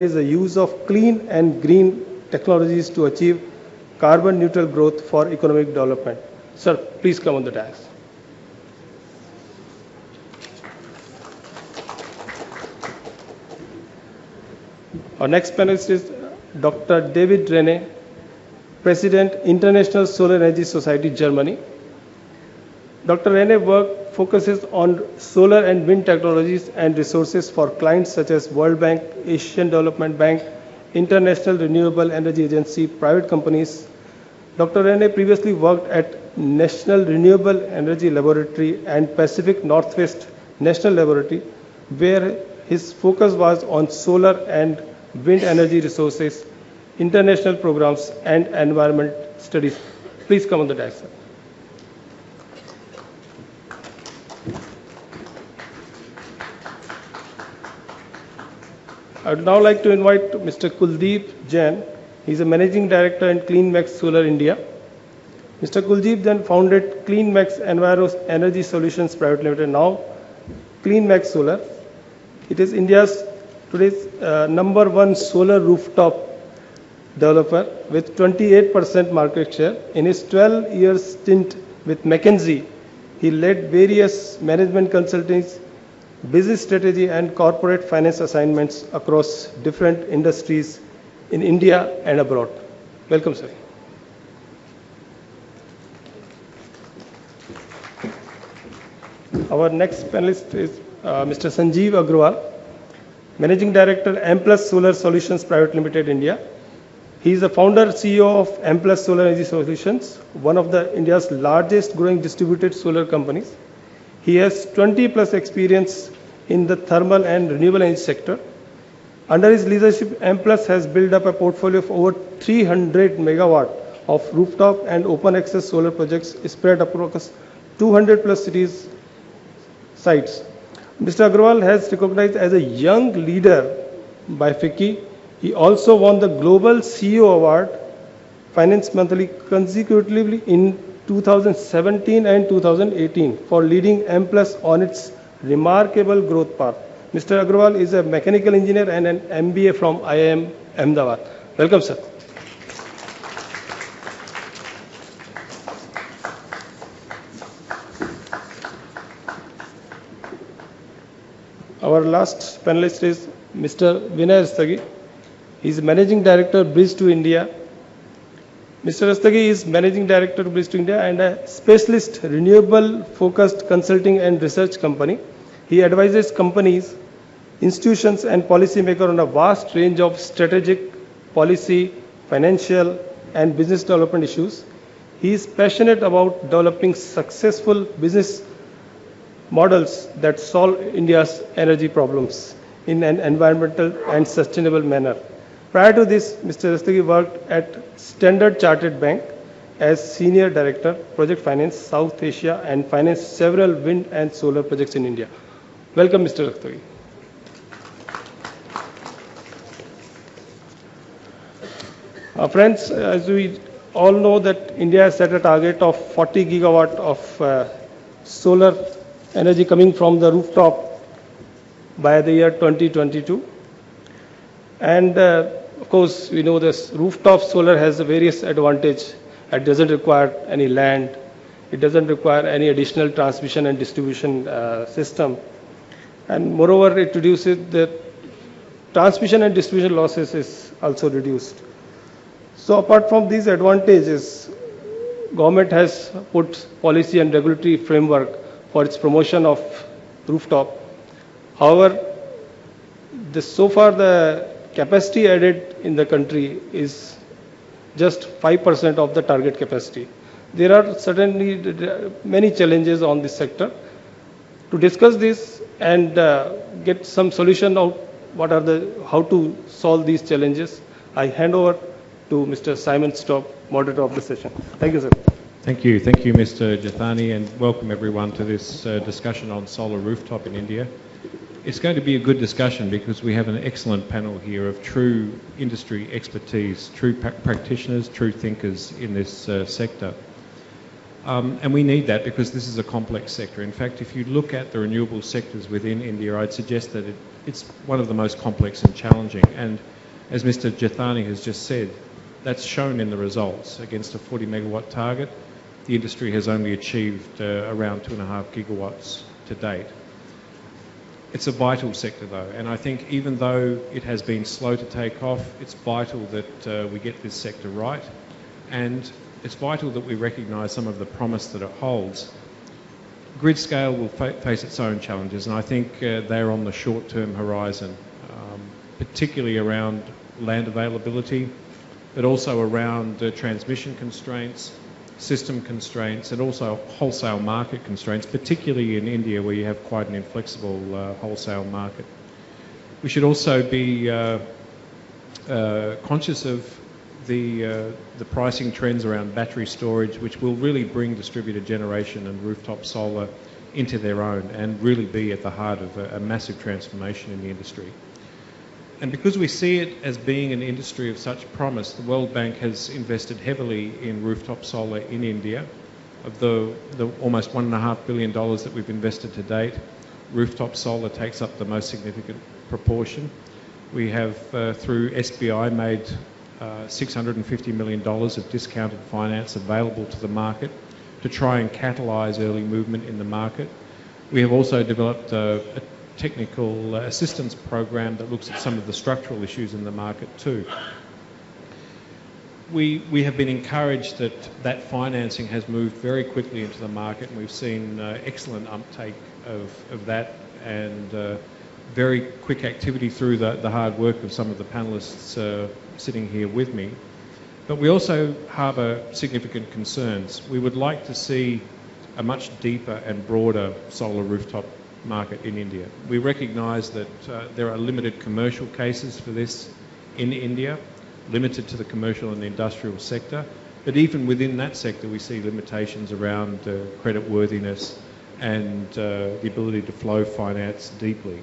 is the use of clean and green technologies to achieve carbon neutral growth for economic development. Sir, please come on the dais. Our next panelist is Dr. David Rene, President, International Solar Energy Society, Germany. Dr. Rene's work focuses on solar and wind technologies and resources for clients such as World Bank, Asian Development Bank, International Renewable Energy Agency, private companies. Dr. Rene previously worked at National Renewable Energy Laboratory and Pacific Northwest National Laboratory, where his focus was on solar and wind energy resources, international programs, and environment studies. Please come on the dais, sir. I would now like to invite Mr. Kuldeep Jain. He is a Managing Director in CleanMax Solar India. Mr. Kuldeep then founded CleanMax Enviro Energy Solutions Private Limited, now CleanMax Solar. It is India's today's #1 solar rooftop developer with 28% market share. In his 12-year stint with McKinsey, he led various management consultings, business strategy, and corporate finance assignments across different industries in India and abroad. Welcome, sir. Our next panelist is Mr. Sanjeev Aggarwal, Managing Director, Amplus Solar Solutions Private Limited, India. He is the founder CEO of Amplus Solar Energy Solutions, one of the India's largest growing distributed solar companies. He has 20+ experience in the thermal and renewable energy sector. Under his leadership, Amplus has built up a portfolio of over 300 megawatt of rooftop and open access solar projects spread across 200+ cities sites. Mr. Aggarwal has recognized as a young leader by FICCI. He also won the Global CEO Award, Finance Monthly, consecutively in 2017 and 2018 for leading Amplus on its remarkable growth path. Mr. Aggarwal is a mechanical engineer and an MBA from IIM Ahmedabad. Welcome, sir. Our last panelist is Mr. Vinay Rastagi. He is Managing Director, Bridge to India. Mr. Rastagi is Managing Director, Bridge to India, and a specialist renewable-focused consulting and research company. He advises companies, institutions, and policymakers on a vast range of strategic, policy, financial, and business development issues. He is passionate about developing successful business models that solve India's energy problems in an environmental and sustainable manner. Prior to this, Mr. Rastagi worked at Standard Chartered Bank as Senior Director, Project Finance, South Asia, and financed several wind and solar projects in India. Welcome, Mr. Rastagi. Friends, as we all know that India has set a target of 40 gigawatt of solar energy coming from the rooftop by the year 2022. And of course, we know this rooftop solar has a various advantage. It doesn't require any land. It doesn't require any additional transmission and distribution system. And moreover, it reduces the transmission and distribution losses is also reduced. So apart from these advantages, government has put policy and regulatory framework for its promotion of rooftop. However, so far the capacity added in the country is just 5% of the target capacity. There are certainly many challenges on this sector. To discuss this and get some solution of how to solve these challenges, I hand over to Mr. Simon Stolp, moderator of the session. Thank you, sir. Thank you, Mr. Jathani, and welcome everyone to this discussion on solar rooftop in India. It's going to be a good discussion because we have an excellent panel here of true industry expertise, true practitioners, true thinkers in this sector. And we need that because this is a complex sector. In fact, if you look at the renewable sectors within India, I'd suggest that it's one of the most complex and challenging. And as Mr. Jethani has just said, that's shown in the results. Against a 40 megawatt target, the industry has only achieved around 2.5 gigawatts to date. It's a vital sector though, and I think even though it has been slow to take off, it's vital that we get this sector right, and it's vital that we recognise some of the promise that it holds. Grid scale will face its own challenges, and I think they're on the short-term horizon, particularly around land availability, but also around transmission constraints, system constraints, and also wholesale market constraints, particularly in India where you have quite an inflexible wholesale market. We should also be conscious of the pricing trends around battery storage, which will really bring distributed generation and rooftop solar into their own and really be at the heart of a massive transformation in the industry. And because we see it as being an industry of such promise, the World Bank has invested heavily in rooftop solar in India. Of the almost $1.5 billion that we've invested to date, rooftop solar takes up the most significant proportion. We have, through SBI, made $650 million of discounted finance available to the market to try and catalyse early movement in the market. We have also developed a technical assistance program that looks at some of the structural issues in the market too. We have been encouraged that financing has moved very quickly into the market, and we've seen excellent uptake of that and very quick activity through the hard work of some of the panellists sitting here with me. But we also harbour significant concerns. We would like to see a much deeper and broader solar rooftop market in India. We recognise that there are limited commercial cases for this in India, limited to the commercial and the industrial sector, but even within that sector we see limitations around creditworthiness and the ability to flow finance deeply.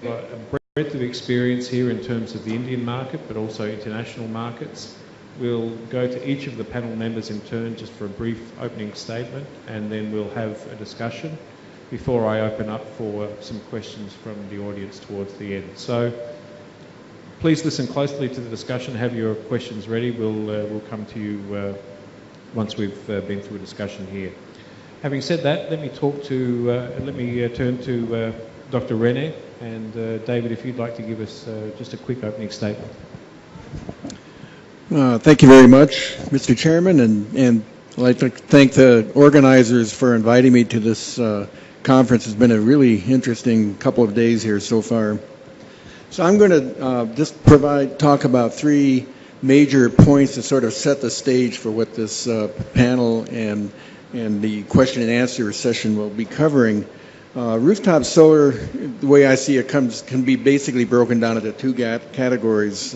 A breadth of experience here in terms of the Indian market, but also international markets. We'll go to each of the panel members in turn just for a brief opening statement, and then we'll have a discussion before I open up for some questions from the audience towards the end. So please listen closely to the discussion, have your questions ready. We'll come to you once we've been through a discussion here. Having said that, let me turn to Dr. Rene, and David, if you'd like to give us just a quick opening statement. Thank you very much, Mr. Chairman, and I'd like to thank the organizers for inviting me to this conference. Has been a really interesting couple of days here so far. So I'm going to just talk about three major points to sort of set the stage for what this panel and the question and answer session will be covering. Rooftop solar, the way I see it, can be basically broken down into two categories.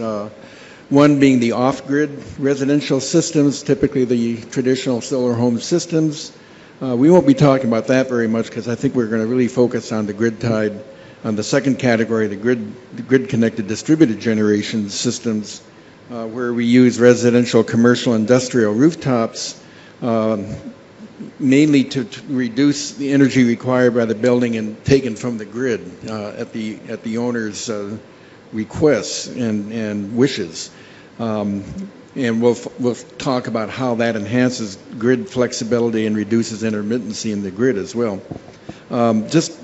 One being the off-grid residential systems, typically the traditional solar home systems. We won't be talking about that very much because I think we're going to really focus on the grid tied, on the second category, the grid-connected distributed generation systems, where we use residential, commercial, industrial rooftops, mainly to reduce the energy required by the building and taken from the grid at the owner's requests and wishes. And we'll talk about how that enhances grid flexibility and reduces intermittency in the grid as well. Just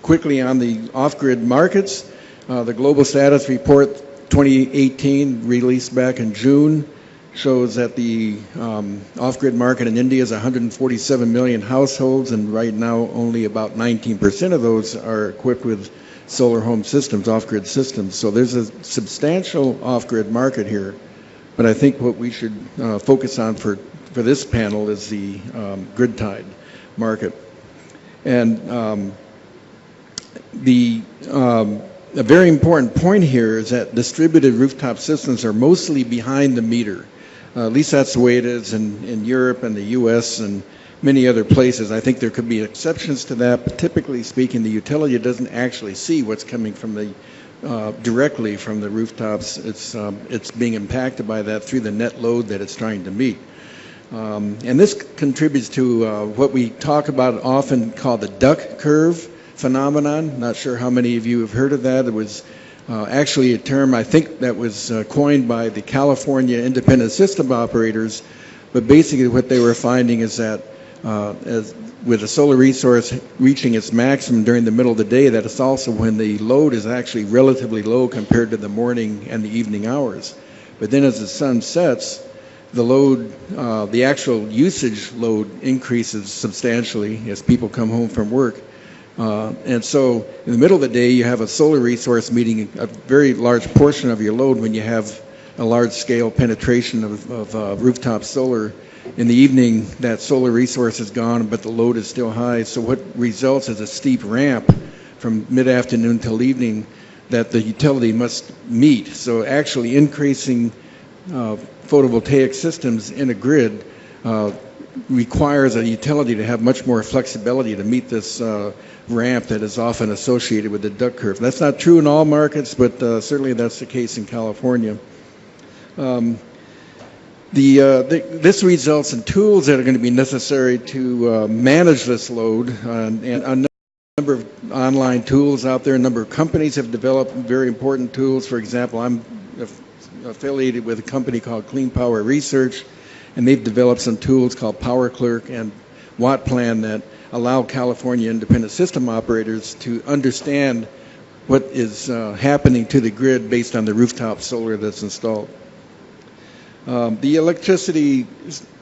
quickly on the off-grid markets, the Global Status Report 2018 released back in June shows that the off-grid market in India is 147 million households, and right now only about 19% of those are equipped with solar home systems, off-grid systems. So there's a substantial off-grid market here. But I think what we should focus on for this panel is the grid-tied market. And a very important point here is that distributed rooftop systems are mostly behind the meter. At least that's the way it is in Europe and the US and many other places. I think there could be exceptions to that, but typically speaking, the utility doesn't actually see what's coming from the directly from the rooftops. It's being impacted by that through the net load that it's trying to meet. And this contributes to what we talk about often called the duck curve. phenomenon. Not sure how many of you have heard of that. It was actually a term, I think, that was coined by the California independent system operators. But basically what they were finding is that with a solar resource reaching its maximum during the middle of the day, that it's also when the load is actually relatively low compared to the morning and the evening hours. But then as the sun sets, the load, the actual usage load increases substantially as people come home from work. And so in the middle of the day, you have a solar resource meeting a very large portion of your load when you have a large-scale penetration of rooftop solar. In the evening, that solar resource is gone, but the load is still high. So what results is a steep ramp from mid-afternoon till evening that the utility must meet. So actually increasing photovoltaic systems in a grid requires a utility to have much more flexibility to meet this ramp that is often associated with the duck curve. That's not true in all markets, but certainly that's the case in California. This results in tools that are going to be necessary to manage this load, and a number of online tools out there. A number of companies have developed very important tools. For example, I'm affiliated with a company called Clean Power Research, and they've developed some tools called Power Clerk and Watt Plan that allow California independent system operators to understand what is happening to the grid based on the rooftop solar that's installed. The electricity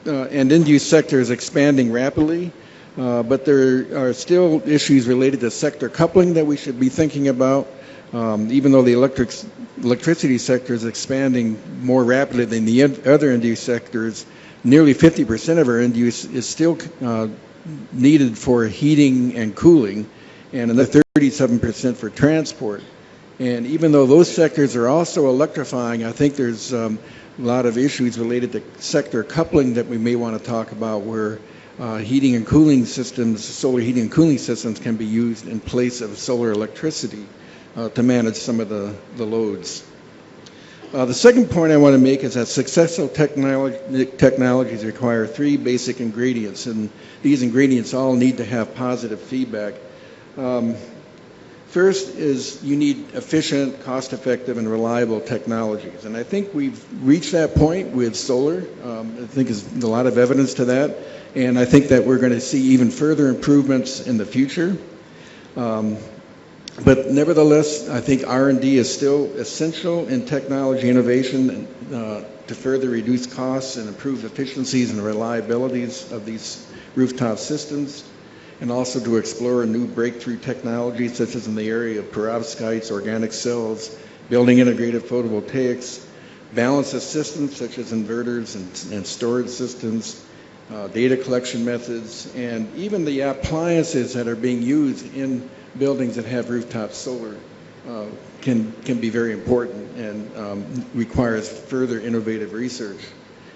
and end-use sector is expanding rapidly, but there are still issues related to sector coupling that we should be thinking about. Even though the electricity sector is expanding more rapidly than the other end-use sectors, nearly 50% of our end-use is still needed for heating and cooling, and another 37% for transport. And even though those sectors are also electrifying, I think there's a lot of issues related to sector coupling that we may want to talk about, where heating and cooling systems, solar heating and cooling systems, can be used in place of solar electricity to manage some of the loads. The second point I want to make is that successful technologies require three basic ingredients, and these ingredients all need to have positive feedback. First is you need efficient, cost-effective, and reliable technologies. And I think we've reached that point with solar. I think there's a lot of evidence to that. And I think that we're going to see even further improvements in the future. But nevertheless, I think R&D is still essential in technology innovation to further reduce costs and improve efficiencies and reliabilities of these rooftop systems, and also to explore new breakthrough technologies such as in the area of perovskites, organic cells, building integrated photovoltaics, balance of systems such as inverters and storage systems, data collection methods, and even the appliances that are being used in buildings that have rooftop solar can be very important and requires further innovative research.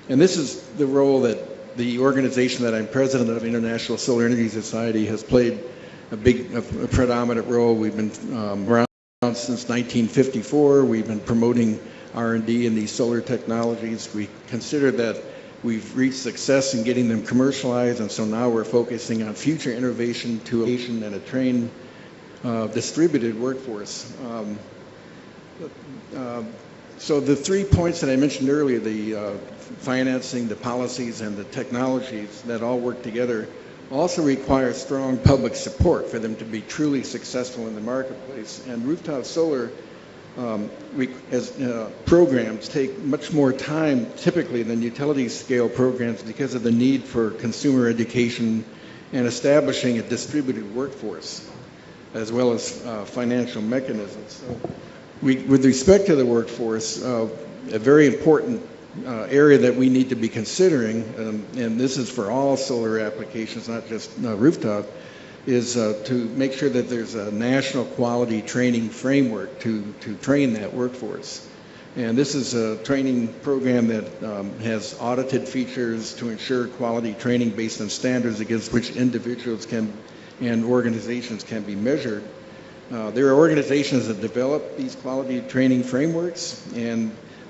And this is the role that the organization that I'm president of, International Solar Energy Society, has played a predominant role. We've been around since 1954. We've been promoting R&D in these solar technologies. We consider that we've reached success in getting them commercialized, and so now we're focusing on future innovation to and a trained distributed workforce. So the 3 points that I mentioned earlier, the financing, the policies, and the technologies that all work together, also require strong public support for them to be truly successful in the marketplace. And rooftop solar programs take much more time typically than utility scale programs because of the need for consumer education and establishing a distributed workforce, as well as financial mechanisms. So with respect to the workforce, a very important area that we need to be considering, and this is for all solar applications, not just rooftop, is to make sure that there's a national quality training framework to train that workforce. And this is a training program that has audited features to ensure quality training based on standards against which individuals and organizations can be measured. There are organizations that develop these quality training frameworks,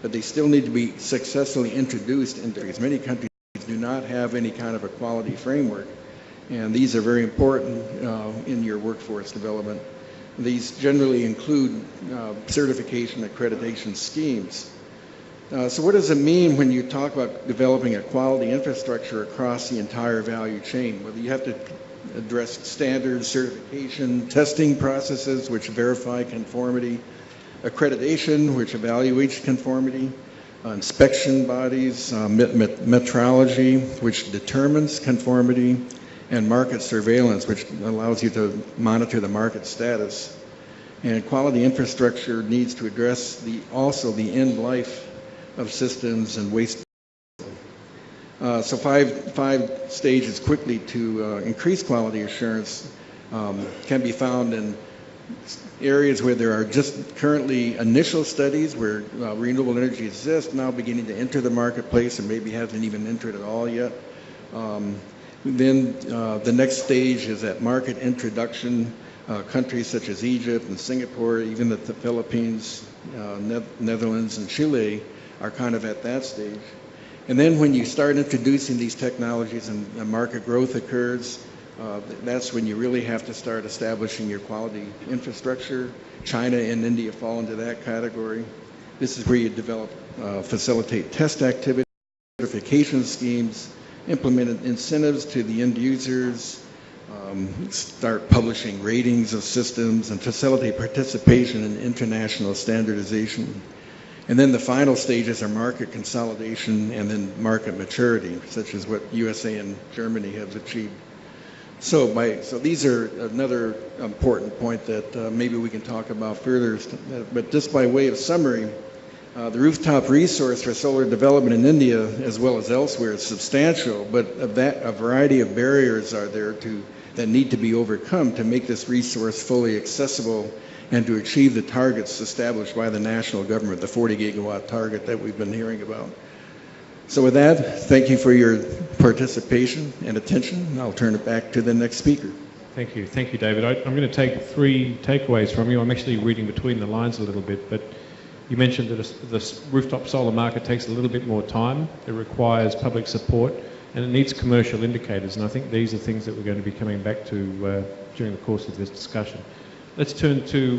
but they still need to be successfully introduced into countries. Many countries do not have any kind of a quality framework. And these are very important in your workforce development. These generally include certification accreditation schemes. So what does it mean when you talk about developing a quality infrastructure across the entire value chain? Well, you have to address standards, certification, testing processes which verify conformity, accreditation which evaluates conformity, inspection bodies, metrology which determines conformity, and market surveillance which allows you to monitor the market status. And quality infrastructure needs to address also the end life of systems and waste. So five stages quickly to increase quality assurance can be found in areas where there are just currently initial studies where renewable energy exists, now beginning to enter the marketplace and maybe hasn't even entered at all yet. Then the next stage is at market introduction. Countries such as Egypt and Singapore, even the Philippines, Netherlands and Chile are kind of at that stage. And then when you start introducing these technologies and market growth occurs, that's when you really have to start establishing your quality infrastructure. China and India fall into that category. This is where you develop, facilitate test activity, certification schemes, implement incentives to the end users, start publishing ratings of systems, and facilitate participation in international standardization. And then the final stages are market consolidation and then market maturity, such as what USA and Germany have achieved. So these are another important point that maybe we can talk about further. But just by way of summary, the rooftop resource for solar development in India as well as elsewhere is substantial, but a variety of barriers are there that need to be overcome to make this resource fully accessible and to achieve the targets established by the national government, the 40 gigawatt target that we've been hearing about. So with that, thank you for your participation and attention. I'll turn it back to the next speaker. Thank you, David. I'm going to take 3 takeaways from you. I'm actually reading between the lines a little bit, but you mentioned that the rooftop solar market takes a little bit more time. It requires public support, and it needs commercial indicators. And I think these are things that we're going to be coming back to during the course of this discussion. Let's turn to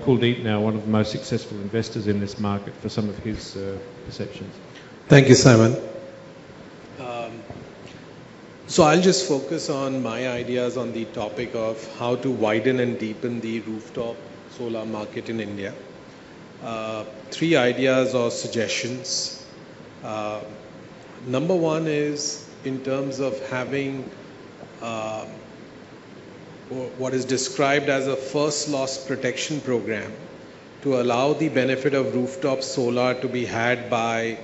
Kuldeep now, one of the most successful investors in this market, for some of his perceptions. Thank you, Simon. So I'll just focus on my ideas on the topic of how to widen and deepen the rooftop solar market in India. 3 ideas or suggestions. Number 1 is in terms of having what is described as a first loss protection program to allow the benefit of rooftop solar to be had by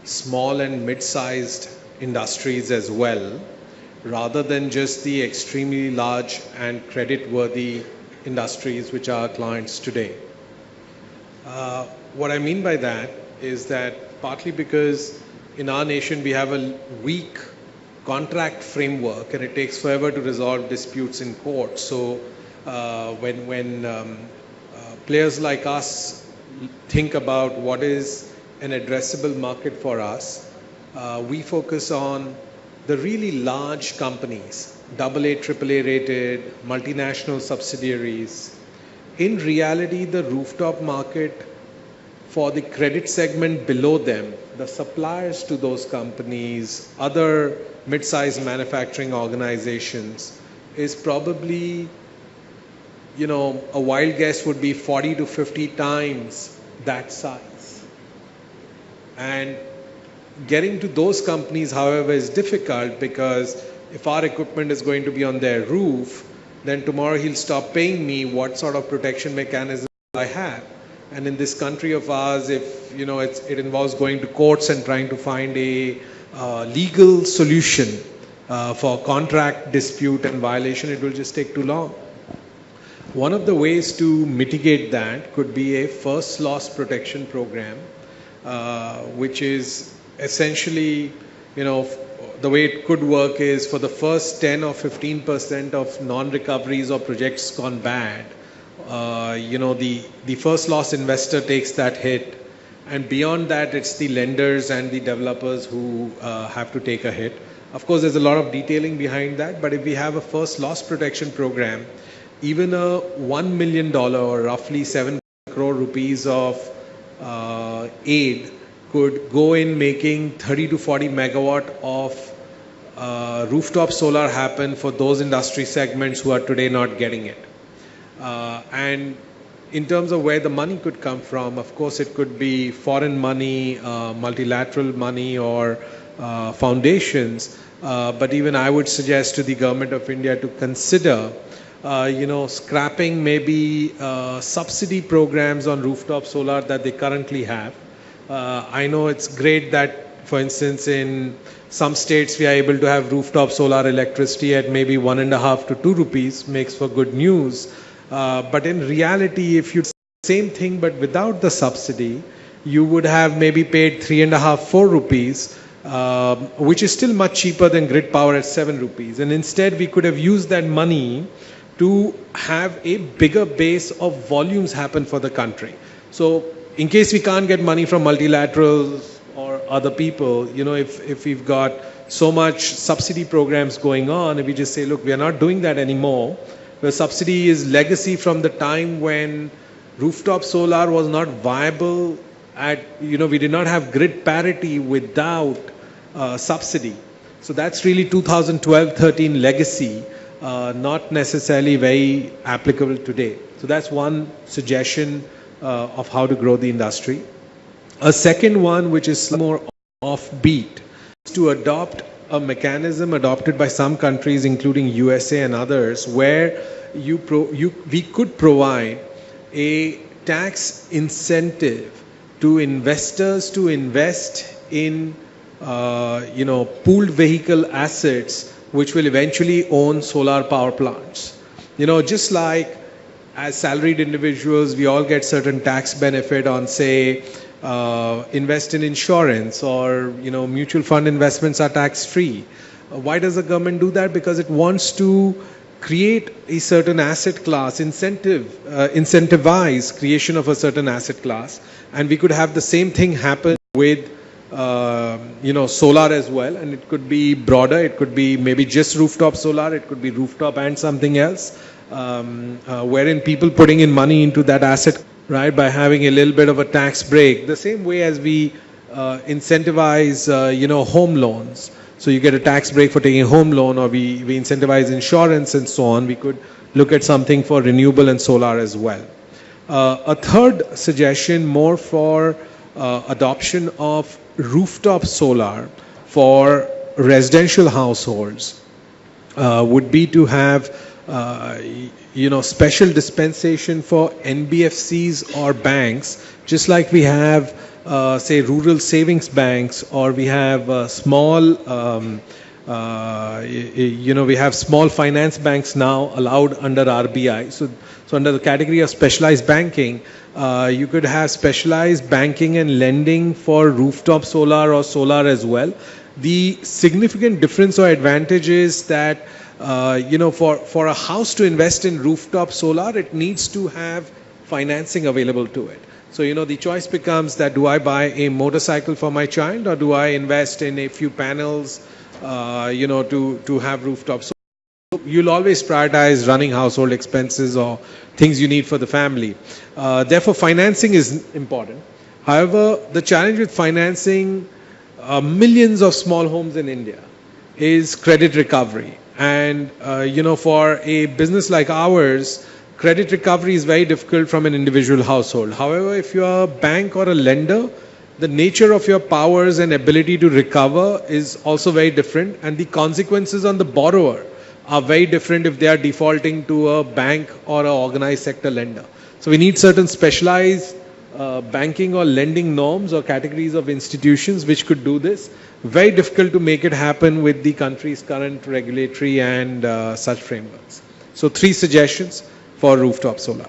small and mid-sized industries as well, rather than just the extremely large and credit-worthy industries which are our clients today. What I mean by that is that partly because in our nation we have a weak contract framework and it takes forever to resolve disputes in court. So when players like us think about what is an addressable market for us, we focus on the really large companies, AA, AAA rated, multinational subsidiaries. In reality, the rooftop market for the credit segment below them, the suppliers to those companies, other mid-sized manufacturing organizations, is probably, a wild guess would be 40 to 50 times that size. And getting to those companies, however, is difficult because if our equipment is going to be on their roof, then tomorrow he'll stop paying me what sort of protection mechanism I have. And in this country of ours, if it involves going to courts and trying to find a legal solution for contract dispute and violation, it will just take too long. One of the ways to mitigate that could be a first loss protection program, which is essentially, the way it could work is for the first 10 or 15% of non-recoveries or projects gone bad, the first loss investor takes that hit, and beyond that it's the lenders and the developers who have to take a hit. Of course, there's a lot of detailing behind that, but if we have a first loss protection program, even a $1 million or roughly 7 crore rupees of aid could go in making 30 to 40 megawatt of rooftop solar happen for those industry segments who are today not getting it. And in terms of where the money could come from, of course, it could be foreign money, multilateral money, or foundations. But even I would suggest to the government of India to consider, scrapping maybe subsidy programs on rooftop solar that they currently have. I know it's great that, for instance, in some states we are able to have rooftop solar electricity at maybe 1.5 to 2 rupees, makes for good news. But in reality, if you do the same thing but without the subsidy, you would have maybe paid 3.5, 4 rupees, which is still much cheaper than grid power at 7 rupees. And instead, we could have used that money to have a bigger base of volumes happen for the country. So in case we can't get money from multilaterals or other people, if we've got so much subsidy programs going on, if we just say, look, we are not doing that anymore. The subsidy is legacy from the time when rooftop solar was not viable we did not have grid parity without subsidy. So that's really 2012-13 legacy, not necessarily very applicable today. So that's one suggestion of how to grow the industry. A second one, which is more offbeat, is to adopt a mechanism adopted by some countries, including USA and others, where we could provide a tax incentive to investors to invest in pooled vehicle assets which will eventually own solar power plants. Just like as salaried individuals, we all get certain tax benefit on, say, invest in insurance, or mutual fund investments are tax free. Why does the government do that? Because it wants to create a certain asset class, incentivize creation of a certain asset class, and we could have the same thing happen with solar as well. And it could be broader. It could be maybe just rooftop solar. It could be rooftop and something else, wherein people putting in money into that asset, right, by having a little bit of a tax break, the same way as we incentivize home loans. So you get a tax break for taking a home loan, or we incentivize insurance and so on. We could look at something for renewable and solar as well. A third suggestion, more for adoption of rooftop solar for residential households, would be to have special dispensation for NBFCs or banks, just like we have say rural savings banks, or we have small we have small finance banks now allowed under RBI. So under the category of specialized banking, you could have specialized banking and lending for rooftop solar or solar as well. The significant difference or advantage is that for a house to invest in rooftop solar, it needs to have financing available to it. So, the choice becomes that, do I buy a motorcycle for my child, or do I invest in a few panels, to have rooftop solar? So you'll always prioritize running household expenses or things you need for the family. Therefore, financing is important. However, the challenge with financing millions of small homes in India is credit recovery. And, for a business like ours, credit recovery is very difficult from an individual household. However, if you are a bank or a lender, the nature of your powers and ability to recover is also very different, and the consequences on the borrower are very different if they are defaulting to a bank or an organized sector lender. So we need certain specialized banking or lending norms or categories of institutions which could do this. Very difficult to make it happen with the country's current regulatory and such frameworks. So 3 suggestions for rooftop solar.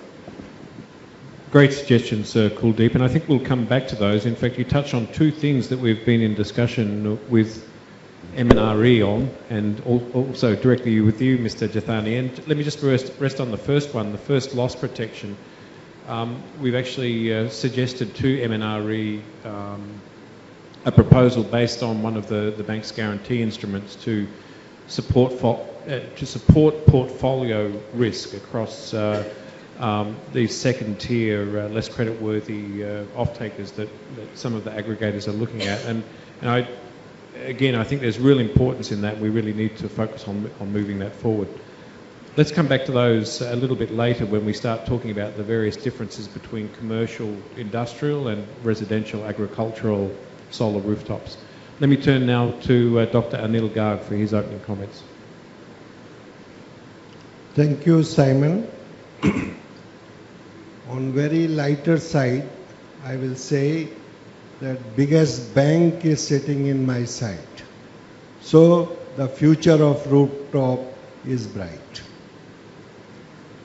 Great suggestions, Kuldeep, and I think we'll come back to those. In fact, you touched on 2 things that we've been in discussion with MNRE on, and also directly with you, Mr. Jathani. And let me just rest on the first one, the first loss protection. We've actually suggested to MNRE a proposal based on one of the bank's guarantee instruments to support portfolio risk across these second-tier, less creditworthy off-takers that some of the aggregators are looking at. And I think there's real importance in that. We really need to focus on moving that forward. Let's come back to those a little bit later when we start talking about the various differences between commercial, industrial and residential agricultural solar rooftops. Let me turn now to Dr. Anil Garg for his opening comments. Thank you, Simon. On very lighter side, I will say that biggest bank is sitting in my side. So the future of rooftop is bright.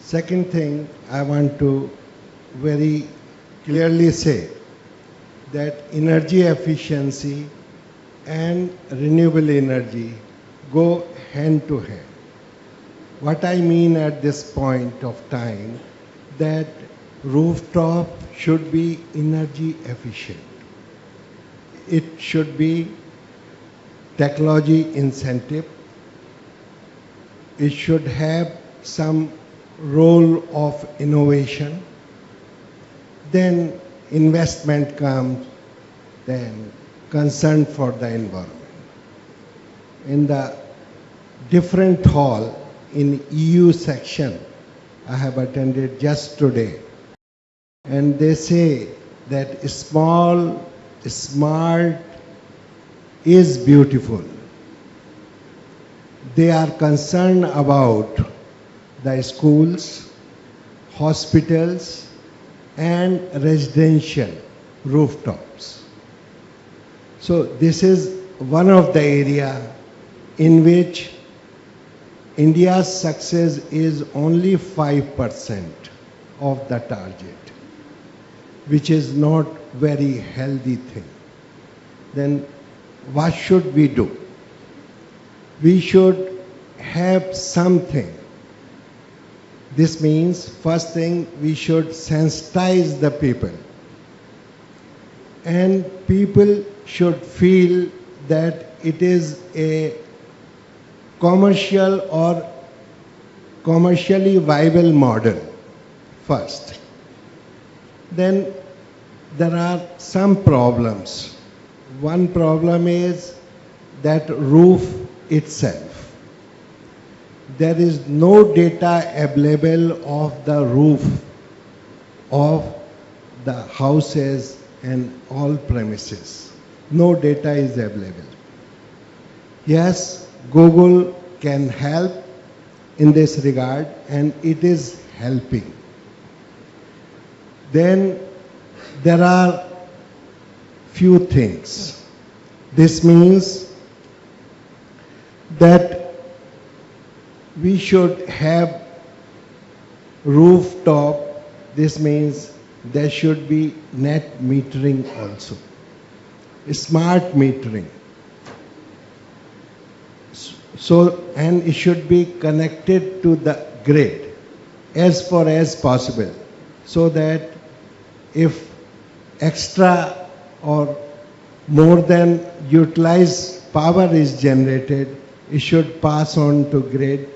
Second thing, I want to very clearly say that energy efficiency and renewable energy go hand to hand. What I mean at this point of time, that rooftop should be energy efficient. It should be technology incentive. It should have some role of innovation. Then investment comes, then concern for the environment. In the different hall in EU section, I have attended just today, and they say that small, smart is beautiful. They are concerned about the schools, hospitals, and residential rooftops. So this is one of the area in which India's success is only 5% of the target, which is not very healthy thing. Then what should we do? We should have something. This means, first thing, we should sensitize the people. And people should feel that it is a commercial or commercially viable model first. Then there are some problems. One problem is that roof itself. There is no data available of the roof of the houses and all premises. No data is available. Yes, Google can help in this regard, and it is helping. Then there are few things. This means that we should have rooftop. This means there should be net metering also, smart metering. So, and it should be connected to the grid as far as possible, so that if extra or more than utilized power is generated, it should pass on to grid,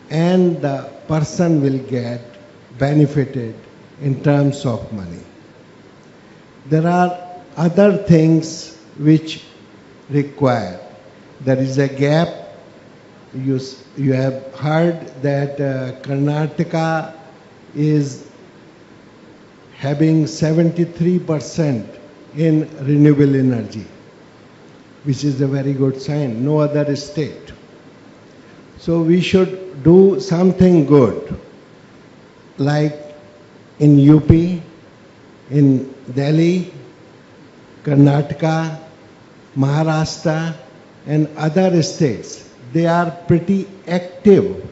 and the person will get benefited in terms of money. There are other things which require. There is a gap. You have heard that Karnataka is having 73% in renewable energy, which is a very good sign. No other state. So we should do something good, like in UP, in Delhi, Karnataka, Maharashtra, and other states. They are pretty active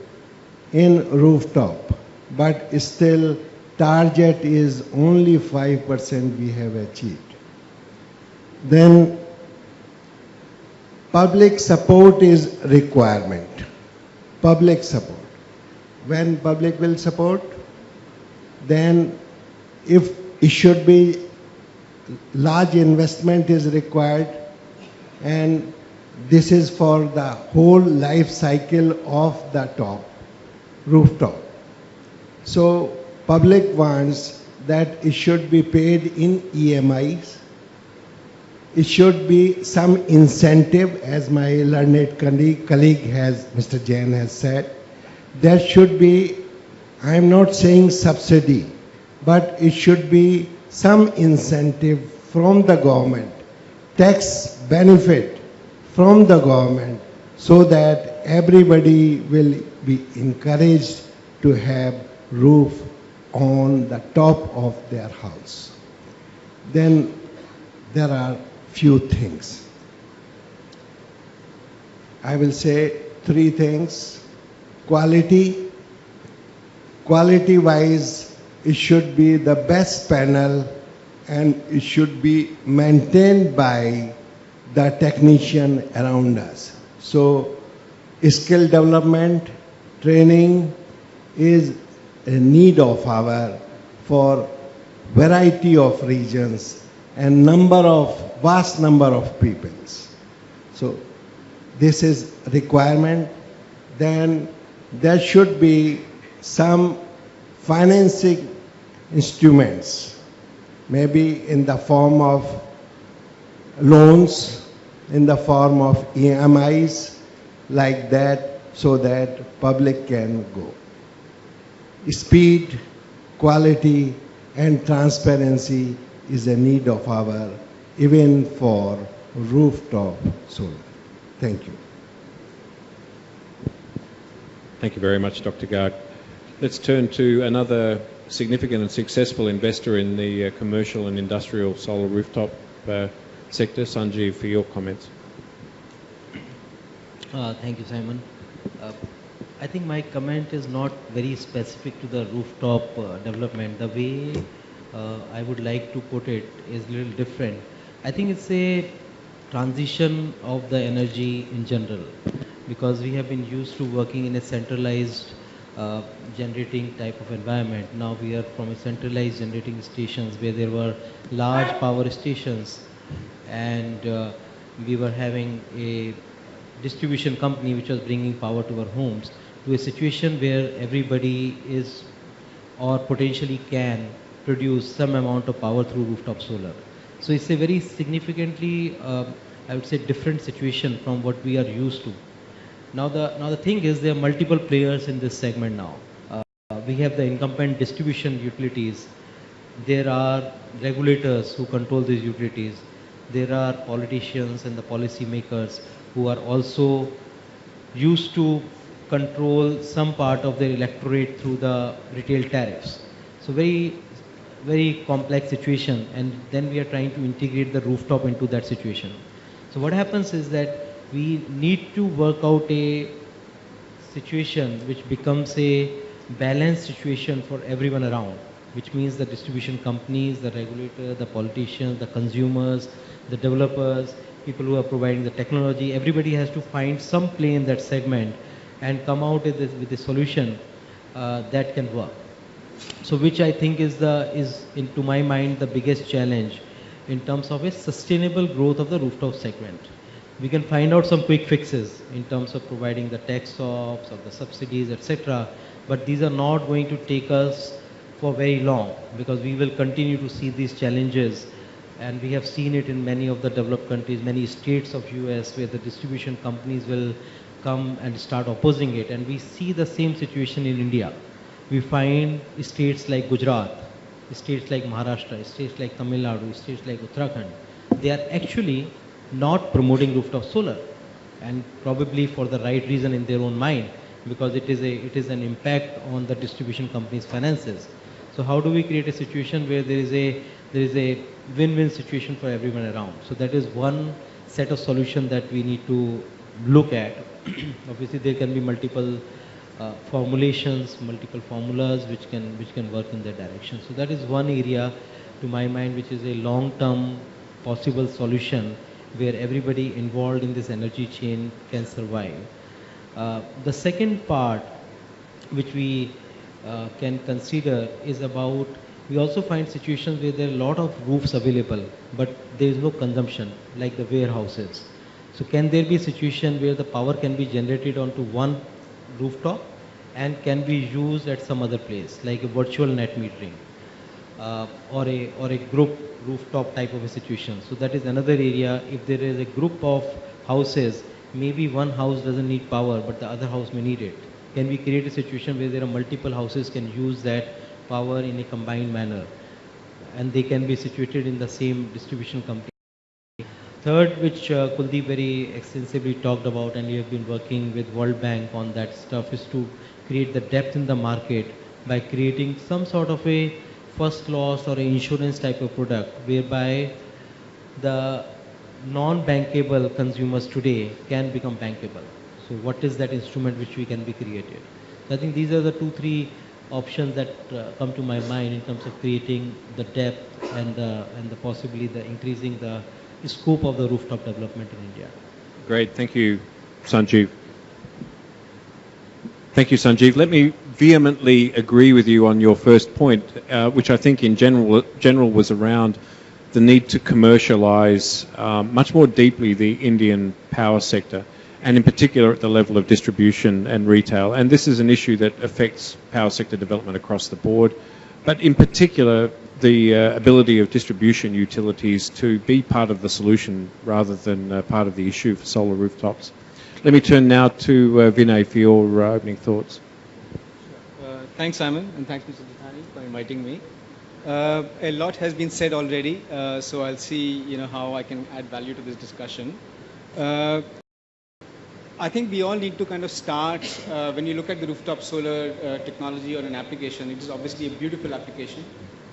in rooftop, but still target is only 5% we have achieved. Then public support is requirement. Public support. When public will support, then if it should be large investment is required, and this is for the whole life cycle of the rooftop. So public wants that it should be paid in EMIs. It should be some incentive, as my learned colleague has, Mr. Jain has said. There should be, I am not saying subsidy, but it should be some incentive from the government, tax benefit from the government, so that everybody will be encouraged to have roof on the top of their house. Then there are few things. I will say three things. Quality. Quality-wise, it should be the best panel and it should be maintained by the technician around us. So skill development, training is a need of our for variety of regions and vast number of peoples. So this is requirement. Then there should be some financing instruments, maybe in the form of loans, in the form of EMIs, like that, so that public can go. Speed, quality, and transparency is a need of our, even for rooftop solar. Thank you. Thank you very much, Dr. Garg. Let's turn to another significant and successful investor in the commercial and industrial solar rooftop sector. Sanjeev, for your comments. Thank you, Simon. I think my comment is not very specific to the rooftop development. The way I would like to put it is a little different. I think it's a transition of the energy in general, because we have been used to working in a centralized generating type of environment. Now we are from a centralized generating stations where there were large power stations, and we were having a distribution company which was bringing power to our homes, to a situation where everybody is or potentially can produce some amount of power through rooftop solar. So it's a very significantly, I would say, different situation from what we are used to. Now the thing is, there are multiple players in this segment now. We have the incumbent distribution utilities. There are regulators who control these utilities. There are politicians and the policy makers who are also used to control some part of their electorate through the retail tariffs. So very complex situation, and then we are trying to integrate the rooftop into that situation. So what happens is that we need to work out a situation which becomes a balanced situation for everyone around, which means the distribution companies, the regulator, the politicians, the consumers, the developers, people who are providing the technology. Everybody has to find some play in that segment and come out with a solution that can work. So which I think is to my mind, the biggest challenge in terms of a sustainable growth of the rooftop segment. We can find out some quick fixes in terms of providing the tax offs or the subsidies, etc. But these are not going to take us for very long, because we will continue to see these challenges. And we have seen it in many of the developed countries, many states of US, where the distribution companies will come and start opposing it. And we see the same situation in India. We find states like Gujarat, states like Maharashtra, states like Tamil Nadu, states like Uttarakhand. They are actually not promoting rooftop solar, and probably for the right reason in their own mind, because it is an impact on the distribution company's finances. So how do we create a situation where there is a win-win situation for everyone around? So that is one set of solution that we need to look at. Obviously there can be multiple formulations, multiple formulas which can work in that direction. So that is one area to my mind which is a long-term possible solution where everybody involved in this energy chain can survive. The second part which we can consider is about, we also find situations where there are a lot of roofs available, but there is no consumption, like the warehouses. So can there be a situation where the power can be generated onto one rooftop and can be used at some other place, like a virtual net metering, or a group rooftop type of a situation? So that is another area. If there is a group of houses, maybe one house doesn't need power, but the other house may need it. Can we create a situation where there are multiple houses can use that power in a combined manner, and they can be situated in the same distribution company? Third, which Kuldeep very extensively talked about, and we have been working with World Bank on that stuff, is to create the depth in the market by creating some sort of a first loss or an insurance type of product, whereby the non-bankable consumers today can become bankable. So what is that instrument which we can be created? So I think these are the 2-3 options that come to my mind in terms of creating the depth and the possibly the increasing the scope of the rooftop development in India. Great, thank you, Sanjeev. Thank you, Sanjeev. Let me vehemently agree with you on your first point, which I think in general was around the need to commercialise much more deeply the Indian power sector, and in particular at the level of distribution and retail. And this is an issue that affects power sector development across the board, but in particular the ability of distribution utilities to be part of the solution rather than part of the issue for solar rooftops. Let me turn now to Vinay for your opening thoughts. Thanks, Simon, and thanks, Mr. Jithani, for inviting me. A lot has been said already, so I'll see how I can add value to this discussion. I think we all need to kind of start, when you look at the rooftop solar technology or an application, it is obviously a beautiful application.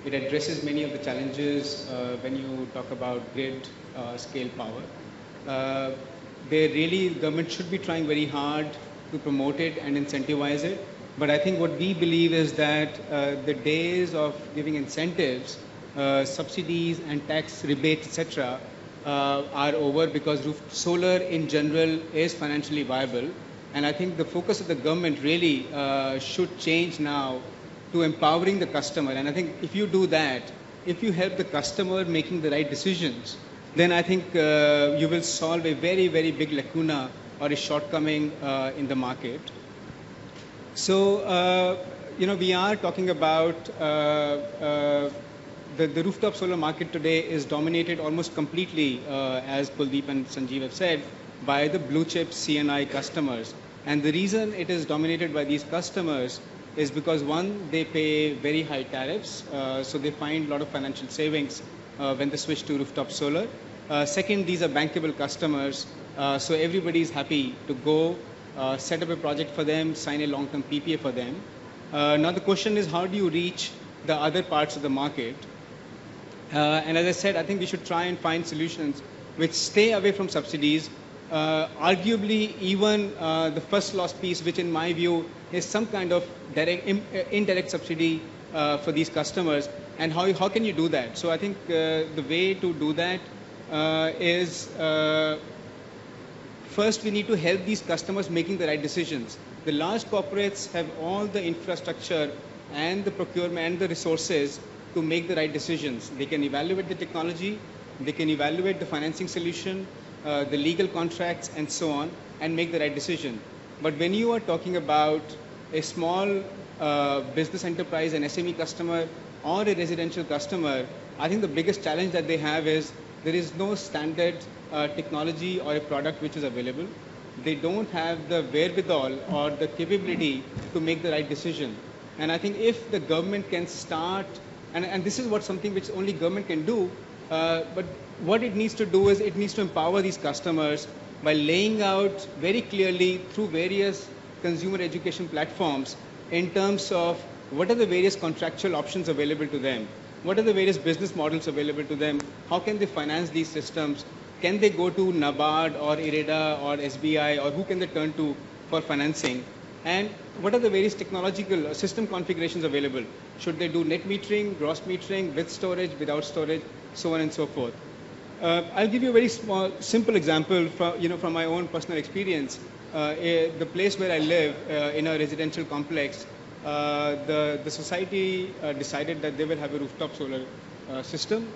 It addresses many of the challenges when you talk about grid scale power. The government should be trying very hard to promote it and incentivize it. But I think what we believe is that the days of giving incentives, subsidies and tax rebates, etc., are over, because solar in general is financially viable. And I think the focus of the government really should change now to empowering the customer. And I think if you do that, if you help the customer making the right decisions, then I think you will solve a very, very big lacuna or a shortcoming in the market. So, we are talking about the rooftop solar market today is dominated almost completely, as Kuldeep and Sanjeev have said, by the blue chip CNI customers. And the reason it is dominated by these customers is because, one, they pay very high tariffs, so they find a lot of financial savings when they switch to rooftop solar. Second, these are bankable customers, so everybody is happy to go set up a project for them, sign a long-term PPA for them. Now the question is, how do you reach the other parts of the market? And as I said, I think we should try and find solutions which stay away from subsidies. Arguably, even the first loss piece, which in my view is some kind of indirect subsidy for these customers. And how can you do that? So I think the way to do that is first we need to help these customers making the right decisions. The large corporates have all the infrastructure and the procurement and the resources to make the right decisions. They can evaluate the technology, they can evaluate the financing solution, the legal contracts and so on, and make the right decision. But when you are talking about a small business enterprise, an SME customer or a residential customer, I think the biggest challenge that they have is there is no standard technology or a product which is available. They don't have the wherewithal or the capability to make the right decision. And I think if the government can start, and this is something which only government can do, but what it needs to do is it needs to empower these customers by laying out very clearly through various consumer education platforms in terms of what are the various contractual options available to them, what are the various business models available to them, how can they finance these systems, can they go to NABARD or IREDA or SBI, or who can they turn to for financing, and what are the various technological system configurations available. Should they do net metering, gross metering, with storage, without storage, so on and so forth. I'll give you a very simple example from my own personal experience. The place where I live in a residential complex, the society decided that they will have a rooftop solar system.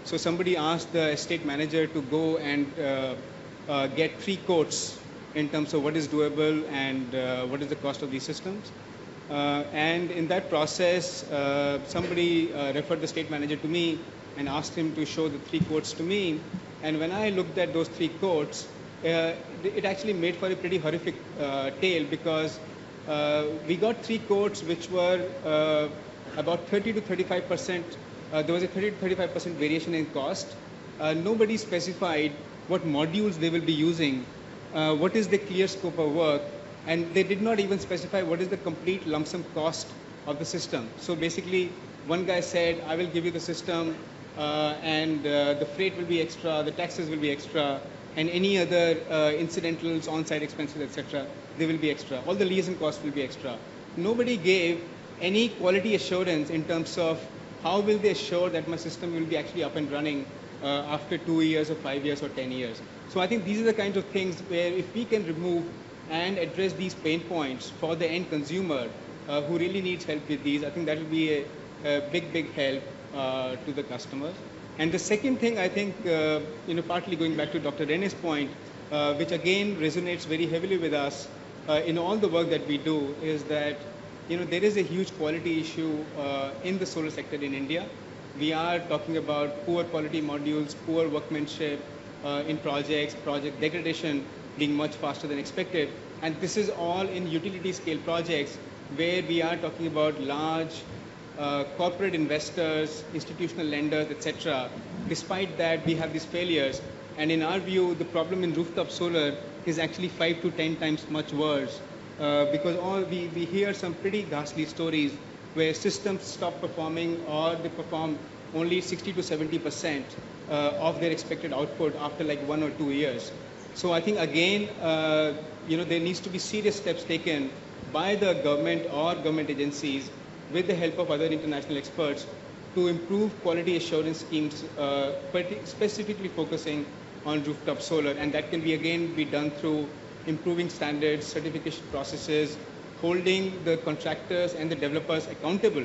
So somebody asked the estate manager to go and get 3 quotes in terms of what is doable and what is the cost of these systems. And in that process, somebody referred the state manager to me and asked him to show the 3 quotes to me. And when I looked at those 3 quotes, it actually made for a pretty horrific tale, because we got 3 quotes which were about 30 to 35%. There was a 30 to 35% variation in cost. Nobody specified what modules they will be using, what is the clear scope of work, and they did not even specify what is the complete lump sum cost of the system. So basically, one guy said, I will give you the system, and the freight will be extra, the taxes will be extra, and any other incidentals, on-site expenses, etc., they will be extra. All the liaison costs will be extra. Nobody gave any quality assurance in terms of how will they assure that my system will be actually up and running after 2 years or 5 years or 10 years. So I think these are the kinds of things where if we can remove and address these pain points for the end consumer who really needs help with these, I think that will be a big help to the customers. And the second thing, I think, partly going back to Dr. Rene's point, which again resonates very heavily with us in all the work that we do, is that there is a huge quality issue in the solar sector in India. We are talking about poor quality modules, poor workmanship in project degradation being much faster than expected. And this is all in utility scale projects where we are talking about large corporate investors, institutional lenders, etc. Despite that, we have these failures. And in our view, the problem in rooftop solar is actually 5 to 10 times much worse, because we hear some pretty ghastly stories where systems stop performing, or they perform only 60 to 70% of their expected output after like 1 or 2 years. So I think again, there needs to be serious steps taken by the government or government agencies with the help of other international experts to improve quality assurance schemes, specifically focusing on rooftop solar. And that can be done through improving standards, certification processes, holding the contractors and the developers accountable,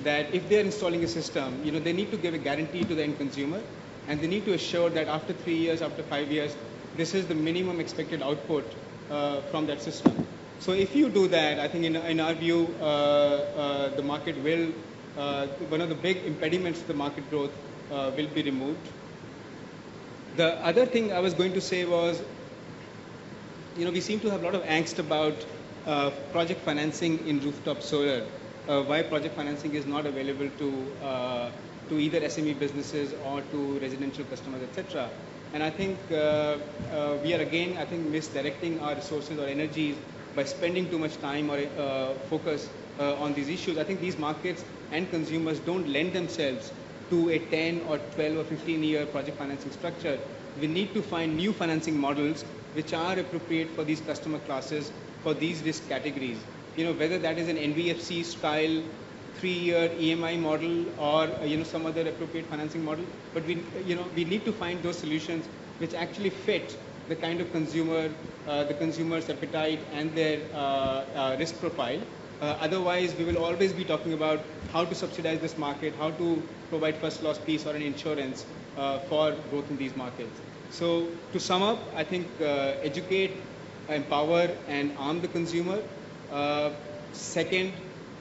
that if they are installing a system, they need to give a guarantee to the end consumer, and they need to assure that after 3 years, after 5 years, this is the minimum expected output from that system. So if you do that, I think in our view, the market will, one of the big impediments to the market growth will be removed. The other thing I was going to say was, we seem to have a lot of angst about project financing in rooftop solar, why project financing is not available to either SME businesses or to residential customers, etc. And I think we are again, misdirecting our resources or energies by spending too much time or focus on these issues. I think these markets and consumers don't lend themselves to a 10 or 12 or 15-year project financing structure. We need to find new financing models which are appropriate for these customer classes, for these risk categories. Whether that is an NBFC style 3-year EMI model or some other appropriate financing model, but we need to find those solutions which actually fit the kind of consumer, the consumer's appetite and their risk profile. Otherwise, we will always be talking about how to subsidize this market, how to provide first loss piece or an insurance for growth in these markets. So to sum up, I think educate, empower and arm the consumer. Second,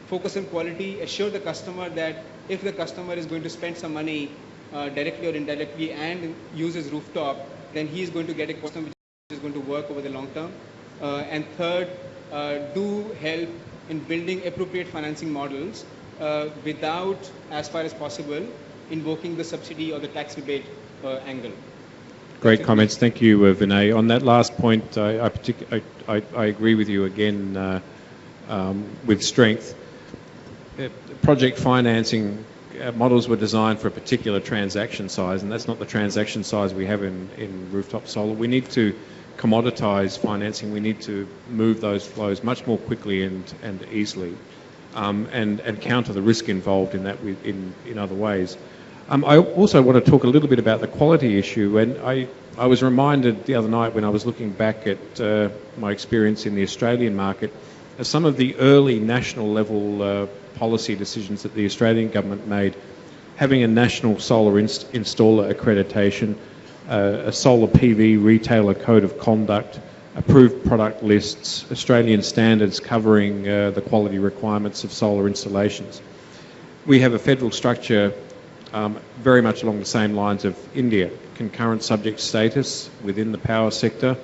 focus on quality, assure the customer that if the customer is going to spend some money directly or indirectly and uses rooftop, then he is going to get a system which is going to work over the long term. And third, do help in building appropriate financing models without, as far as possible, invoking the subsidy or the tax rebate angle. Great comments. Thank you, Vinay. On that last point, I agree with you again with strength. Project financing models were designed for a particular transaction size, and that's not the transaction size we have in rooftop solar. We need to commoditize financing. We need to move those flows much more quickly and easily, and counter the risk involved in that in other ways. I also want to talk a little bit about the quality issue, and I was reminded the other night when I was looking back at my experience in the Australian market of some of the early national level policy decisions that the Australian government made, having a national solar installer accreditation, a solar PV retailer code of conduct, approved product lists, Australian standards covering the quality requirements of solar installations. We have a federal structure very much along the same lines of India, concurrent subject status within the power sector,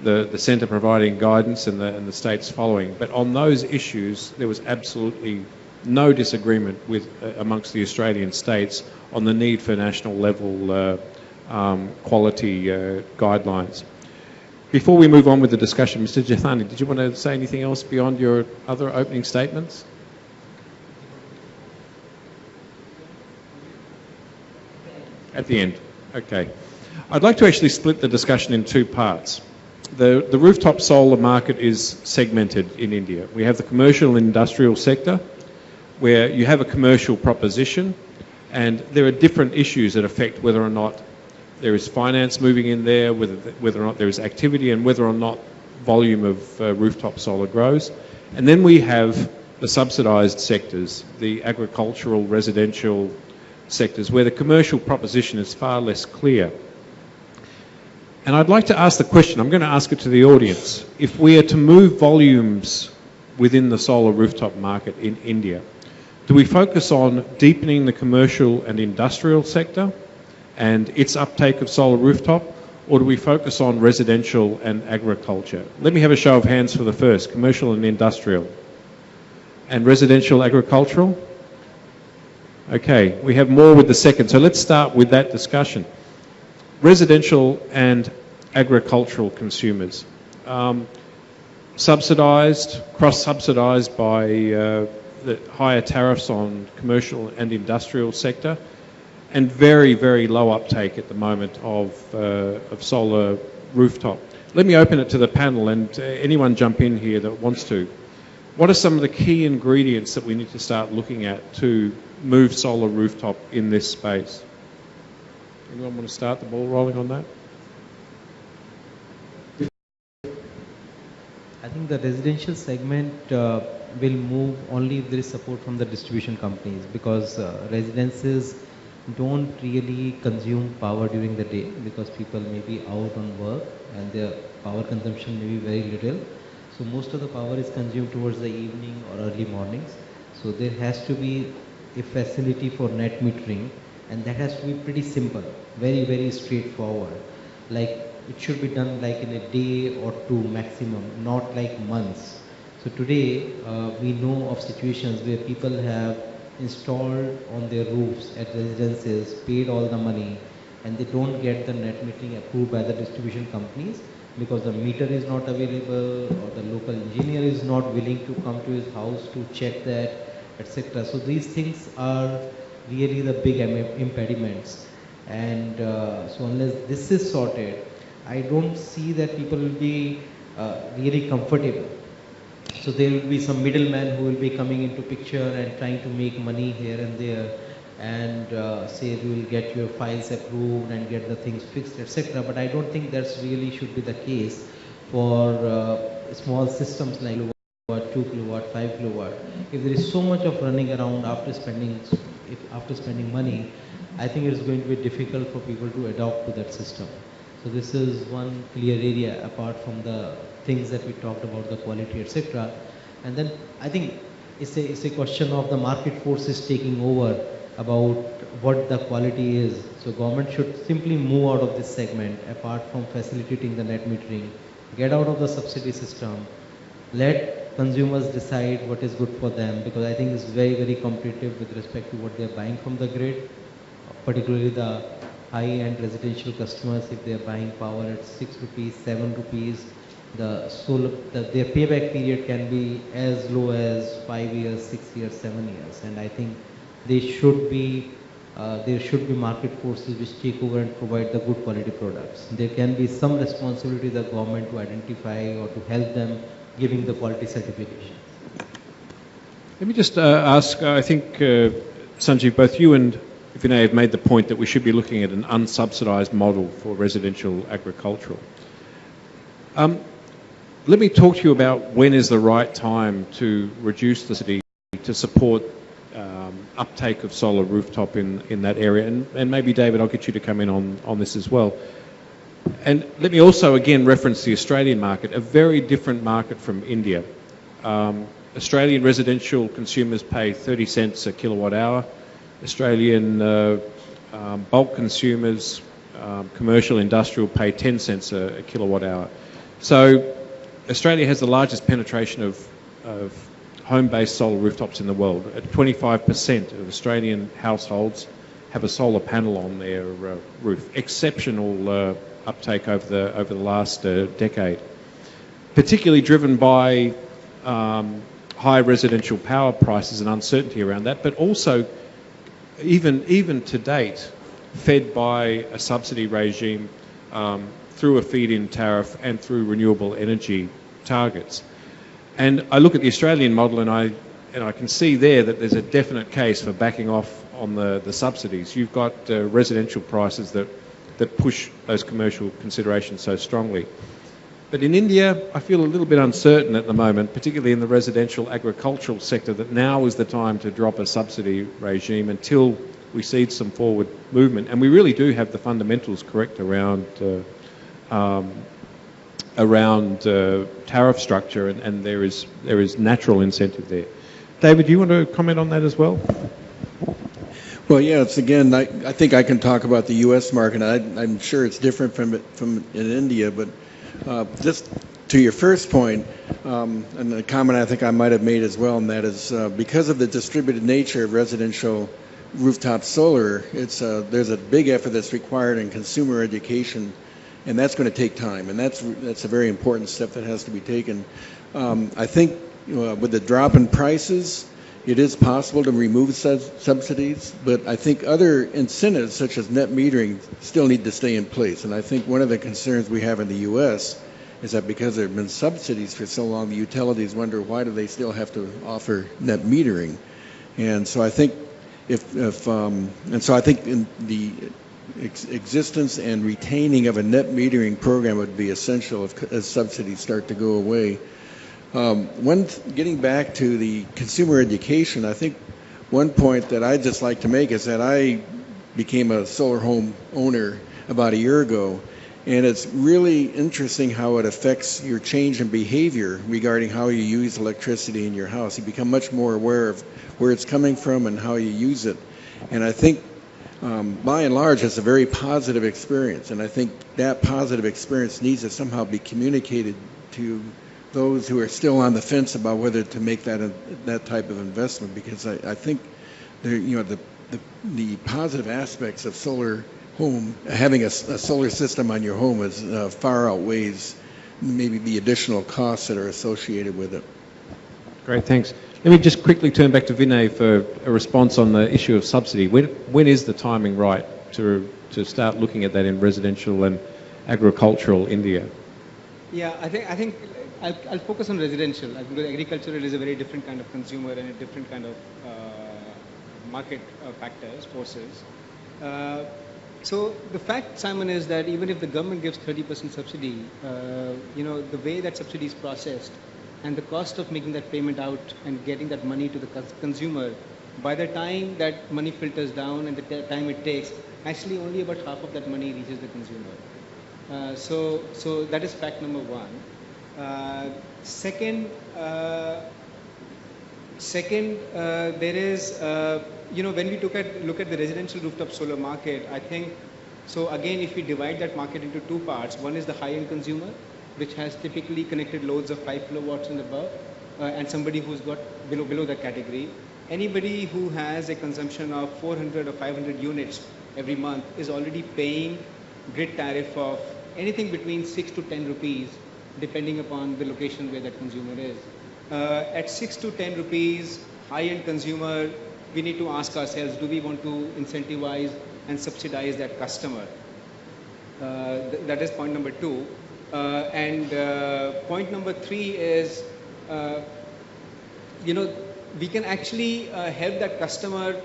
the centre providing guidance and the states following. But on those issues, there was absolutely no disagreement amongst the Australian states on the need for national level quality guidelines. Before we move on with the discussion, Mr. Jethani, did you want to say anything else beyond your other opening statements? At the end, okay. I'd like to actually split the discussion in two parts. The rooftop solar market is segmented in India. We have the commercial and industrial sector, where you have a commercial proposition, and there are different issues that affect whether or not there is finance moving in there, whether or not there is activity, and whether or not volume of rooftop solar grows. And then we have the subsidised sectors, the agricultural, residential sectors, where the commercial proposition is far less clear. And I'd like to ask the question, I'm going to ask it to the audience, if we are to move volumes within the solar rooftop market in India, do we focus on deepening the commercial and industrial sector and its uptake of solar rooftop, or do we focus on residential and agriculture? Let me have a show of hands for the first, commercial and industrial. And residential agricultural? Okay, we have more with the second. So let's start with that discussion. Residential and agricultural consumers. Subsidised, cross-subsidised by the higher tariffs on commercial and industrial sector, and very, very low uptake at the moment of solar rooftop. Let me open it to the panel, and anyone jump in here that wants to. What are some of the key ingredients that we need to start looking at to move solar rooftop in this space? Anyone want to start the ball rolling on that? I think the residential segment will move only if there is support from the distribution companies, because residences don't really consume power during the day, because people may be out on work and their power consumption may be very little. So most of the power is consumed towards the evening or early mornings. So there has to be a facility for net metering, and that has to be pretty simple, very, very straightforward. Like it should be done like in a day or two maximum, not like months. So today we know of situations where people have installed on their roofs at residences, paid all the money, and they don't get the net metering approved by the distribution companies because the meter is not available, or the local engineer is not willing to come to his house to check that, etc. So these things are really the big impediments, and so unless this is sorted, I don't see that people will be really comfortable. So there will be some middleman who will be coming into picture and trying to make money here and there, and say we will get your files approved and get the things fixed, etc. But I don't think that's really should be the case for small systems like 2 kilowatt, 5 kilowatt. If there is so much of running around after spending money, I think it's going to be difficult for people to adopt to that system. So this is one clear area apart from the things that we talked about, the quality, etc. And then I think it's a question of the market forces taking over about what the quality is. So government should simply move out of this segment apart from facilitating the net metering, get out of the subsidy system, let consumers decide what is good for them, because I think it's very, very competitive with respect to what they're buying from the grid, particularly the high-end residential customers. If they're buying power at 6 rupees, 7 rupees, their payback period can be as low as 5 years, 6 years, 7 years. And I think there should be market forces which take over and provide the good quality products. There can be some responsibility of the government to identify or to help them giving the quality certification. Let me just ask, I think, Sanjeev, both you and Vinay have made the point that we should be looking at an unsubsidised model for residential agricultural. Let me talk to you about when is the right time to reduce the subsidy to support uptake of solar rooftop in that area. And maybe, David, I'll get you to come in on this as well. And let me also again reference the Australian market, a very different market from India. Australian residential consumers pay 30 cents a kilowatt hour. Australian bulk consumers, commercial, industrial, pay 10 cents a kilowatt hour. So Australia has the largest penetration of home-based solar rooftops in the world. 25% of Australian households have a solar panel on their roof. Exceptional uptake over the last decade, particularly driven by high residential power prices and uncertainty around that, but also even to date, fed by a subsidy regime through a feed-in tariff and through renewable energy targets. And I look at the Australian model and I can see there that there's a definite case for backing off on the subsidies. You've got residential prices that push those commercial considerations so strongly. But in India, I feel a little bit uncertain at the moment, particularly in the residential agricultural sector, that now is the time to drop a subsidy regime until we see some forward movement. And we really do have the fundamentals correct around tariff structure, and there is natural incentive there. David, do you want to comment on that as well? Well, yeah, it's again, I think I can talk about the U.S. market. I'm sure it's different from in India, but just to your first point, and a comment I think I might have made as well, and that is because of the distributed nature of residential rooftop solar, there's a big effort that's required in consumer education, and that's going to take time, and that's a very important step that has to be taken. I think with the drop in prices, it is possible to remove subsidies, but I think other incentives such as net metering still need to stay in place. And I think one of the concerns we have in the U.S. is that because there have been subsidies for so long, the utilities wonder why do they still have to offer net metering. And so I think I think in the existence and retaining of a net metering program would be essential as subsidies start to go away. Getting back to the consumer education, I think one point that I'd just like to make is that I became a solar home owner about a year ago, and it's really interesting how it affects your change in behavior regarding how you use electricity in your house. You become much more aware of where it's coming from and how you use it. And I think by and large it's a very positive experience, and I think that positive experience needs to somehow be communicated to those who are still on the fence about whether to make that type of investment, because I think the positive aspects of solar home, having a solar system on your home, is far outweighs maybe the additional costs that are associated with it. Great, thanks. Let me just quickly turn back to Vinay for a response on the issue of subsidy. When is the timing right to start looking at that in residential and agricultural India? Yeah, I think I'll focus on residential. I think because agricultural is a very different kind of consumer and a different kind of market factors, forces. So the fact, Simon, is that even if the government gives 30% subsidy, the way that subsidy is processed and the cost of making that payment out and getting that money to the consumer, by the time that money filters down and the time it takes, actually only about half of that money reaches the consumer. So that is fact number one. Second, there is, when we look at the residential rooftop solar market, I think, so again, if we divide that market into two parts, one is the high-end consumer, which has typically connected loads of 5 kilowatts and above, and somebody who's got below that category. Anybody who has a consumption of 400 or 500 units every month is already paying grid tariff of anything between 6 to 10 rupees, depending upon the location where that consumer is. At 6 to 10 rupees, high-end consumer, we need to ask ourselves, do we want to incentivize and subsidize that customer? That is point number two. Point number three is, we can actually help that customer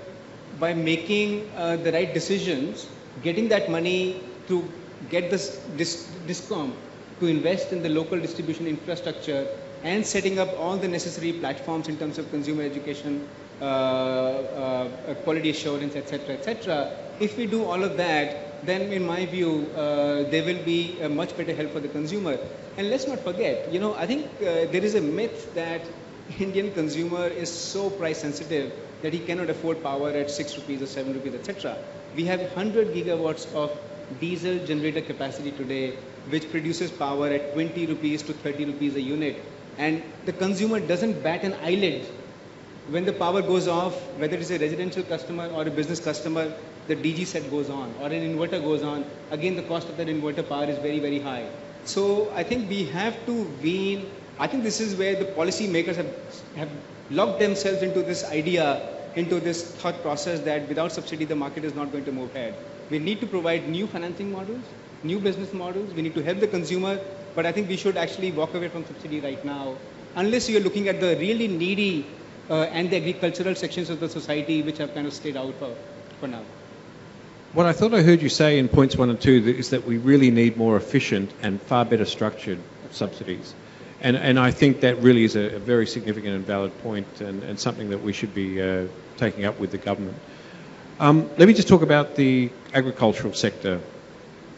by making the right decisions, getting that money to get this DISCOM to invest in the local distribution infrastructure and setting up all the necessary platforms in terms of consumer education quality assurance, etc., etc. If we do all of that, then in my view, there will be a much better help for the consumer. And let's not forget, I think there is a myth that Indian consumer is so price sensitive that he cannot afford power at 6 rupees or 7 rupees, etc. We have 100 gigawatts of diesel generator capacity today, which produces power at 20 rupees to 30 rupees a unit. And the consumer doesn't bat an eyelid. When the power goes off, whether it is a residential customer or a business customer, the DG set goes on or an inverter goes on. Again, the cost of that inverter power is very, very high. So I think we have to wean. I think this is where the policy makers have locked themselves into this idea, into this thought process that without subsidy, the market is not going to move ahead. We need to provide new financing models, new business models. We need to help the consumer, but I think we should actually walk away from subsidy right now, unless you're looking at the really needy and the agricultural sections of the society which have kind of stayed out for now. What I thought I heard you say in points 1 and 2 is that we really need more efficient and far better structured subsidies. And I think that really is a very significant and valid point and something that we should be taking up with the government. Let me just talk about the agricultural sector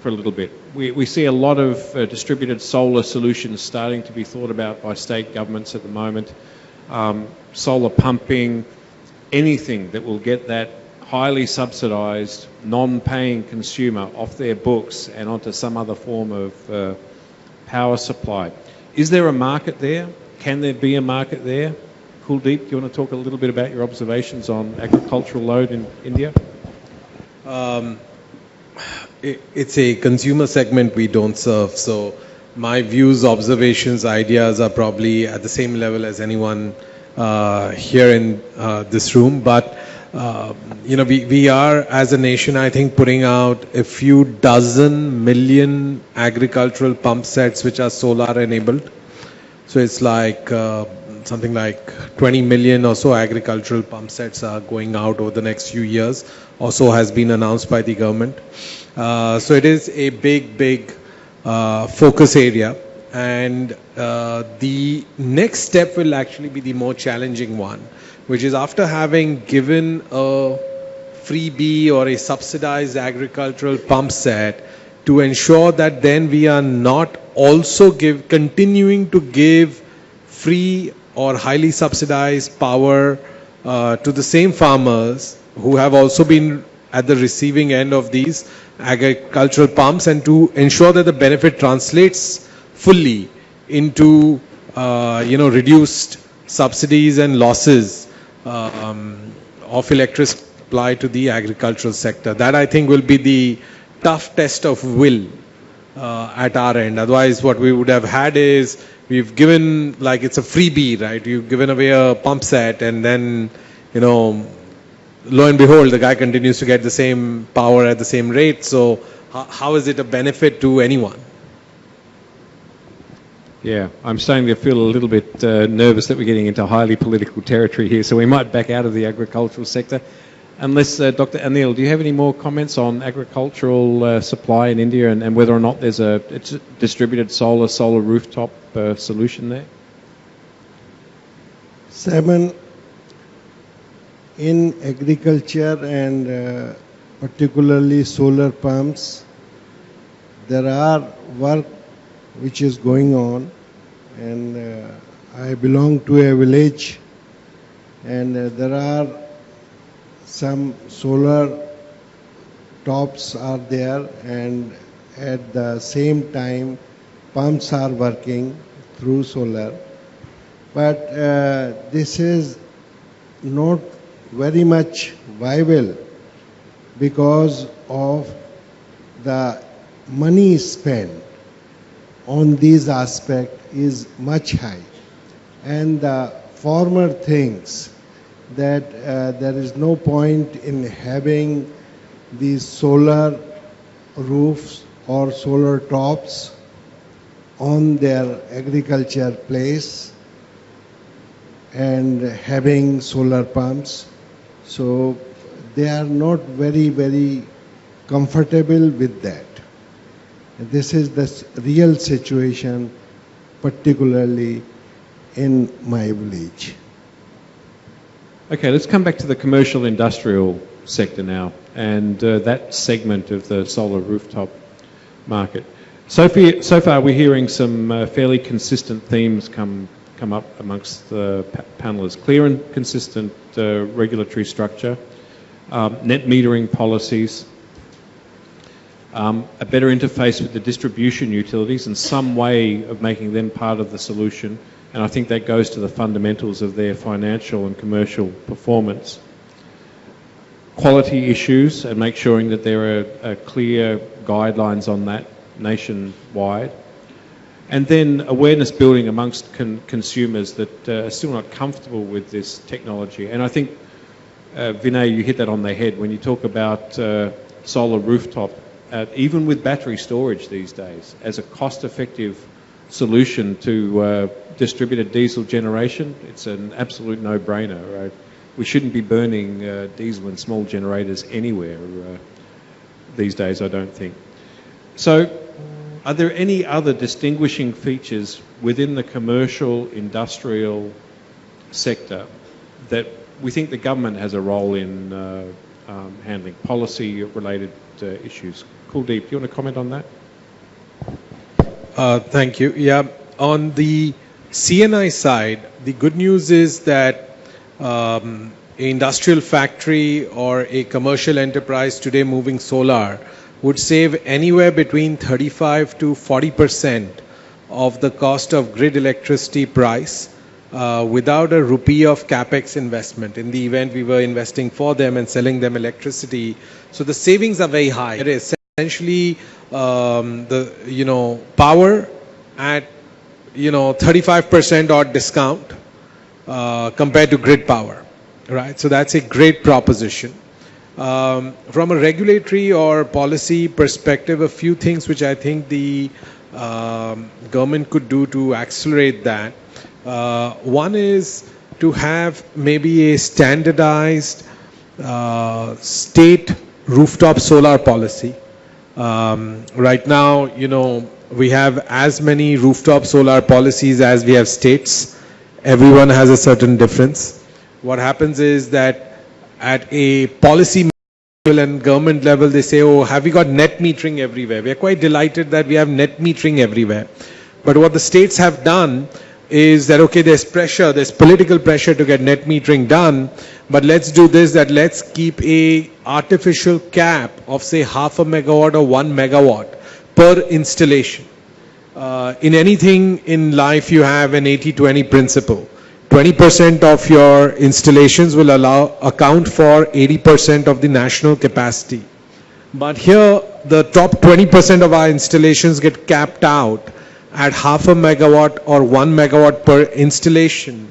for a little bit. We see a lot of distributed solar solutions starting to be thought about by state governments at the moment. Solar pumping, anything that will get that highly subsidised, non-paying consumer off their books and onto some other form of power supply. Is there a market there? Can there be a market there? Kuldeep, do you want to talk a little bit about your observations on agricultural load in India? It's a consumer segment we don't serve, so my views, observations, ideas are probably at the same level as anyone here in this room. But we are, as a nation, I think, putting out a few dozen million agricultural pump sets which are solar enabled. So it's like something like 20 million or so agricultural pump sets are going out over the next few years. Also has been announced by the government. So it is a big focus area. And the next step will actually be the more challenging one, which is after having given a freebie or a subsidized agricultural pump set, to ensure that then we are not also continuing to give free or highly subsidized power to the same farmers who have also been at the receiving end of these agricultural pumps, and to ensure that the benefit translates fully into reduced subsidies and losses of electricity supply to the agricultural sector. That, I think, will be the tough test of will at our end. Otherwise, what we would have had is we've given, like, it's a freebie, right? You've given away a pump set, and then lo and behold, the guy continues to get the same power at the same rate. So how is it a benefit to anyone? Yeah, I'm starting to feel a little bit nervous that we're getting into highly political territory here, so we might back out of the agricultural sector. Unless, Dr. Anil, do you have any more comments on agricultural supply in India and whether or not there's a distributed solar rooftop solution there? Simon, in agriculture and particularly solar pumps, there are work which is going on, and I belong to a village, and there are some solar tops are there, and at the same time pumps are working through solar. But this is not very much viable because of the money spent on these aspects is much high, and the former things that there is no point in having these solar roofs or solar tops on their agriculture place and having solar pumps. So they are not very comfortable with that. This is the real situation, particularly in my village. Okay, let's come back to the commercial industrial sector now, and that segment of the solar rooftop market. So far we're hearing some fairly consistent themes come up amongst the panelists. Clear and consistent regulatory structure, net metering policies, a better interface with the distribution utilities and some way of making them part of the solution. And I think that goes to the fundamentals of their financial and commercial performance. Quality issues and make sure that there are clear guidelines on that nationwide. And then awareness building amongst consumers that are still not comfortable with this technology. And I think, Vinay, you hit that on the head when you talk about solar rooftop, even with battery storage these days, as a cost-effective solution to distributed diesel generation. It's an absolute no-brainer, right? We shouldn't be burning diesel in small generators anywhere these days, I don't think. So are there any other distinguishing features within the commercial industrial sector that we think the government has a role in handling policy-related issues? Kuldeep, do you want to comment on that? Thank you. Yeah, on the CNI side, the good news is that an industrial factory or a commercial enterprise today moving solar would save anywhere between 35 to 40% of the cost of grid electricity price without a rupee of capex investment in the event we were investing for them and selling them electricity. So the savings are very high. It is essentially the power at 35% odd discount compared to grid power, right? So that's a great proposition. From a regulatory or policy perspective, a few things which I think the government could do to accelerate that. One is to have maybe a standardized state rooftop solar policy. Right now, we have as many rooftop solar policies as we have states. Everyone has a certain difference. What happens is that at a policy level and government level, they say, oh, have we got net metering everywhere? We are quite delighted that we have net metering everywhere. But what the states have done is that, okay, there's pressure, there's political pressure to get net metering done, but let's do this, that let's keep a artificial cap of say 0.5 megawatt or 1 megawatt per installation. In anything in life, you have an 80-20 principle. 20% of your installations will account for 80% of the national capacity. But here, the top 20% of our installations get capped out at 0.5 megawatt or 1 megawatt per installation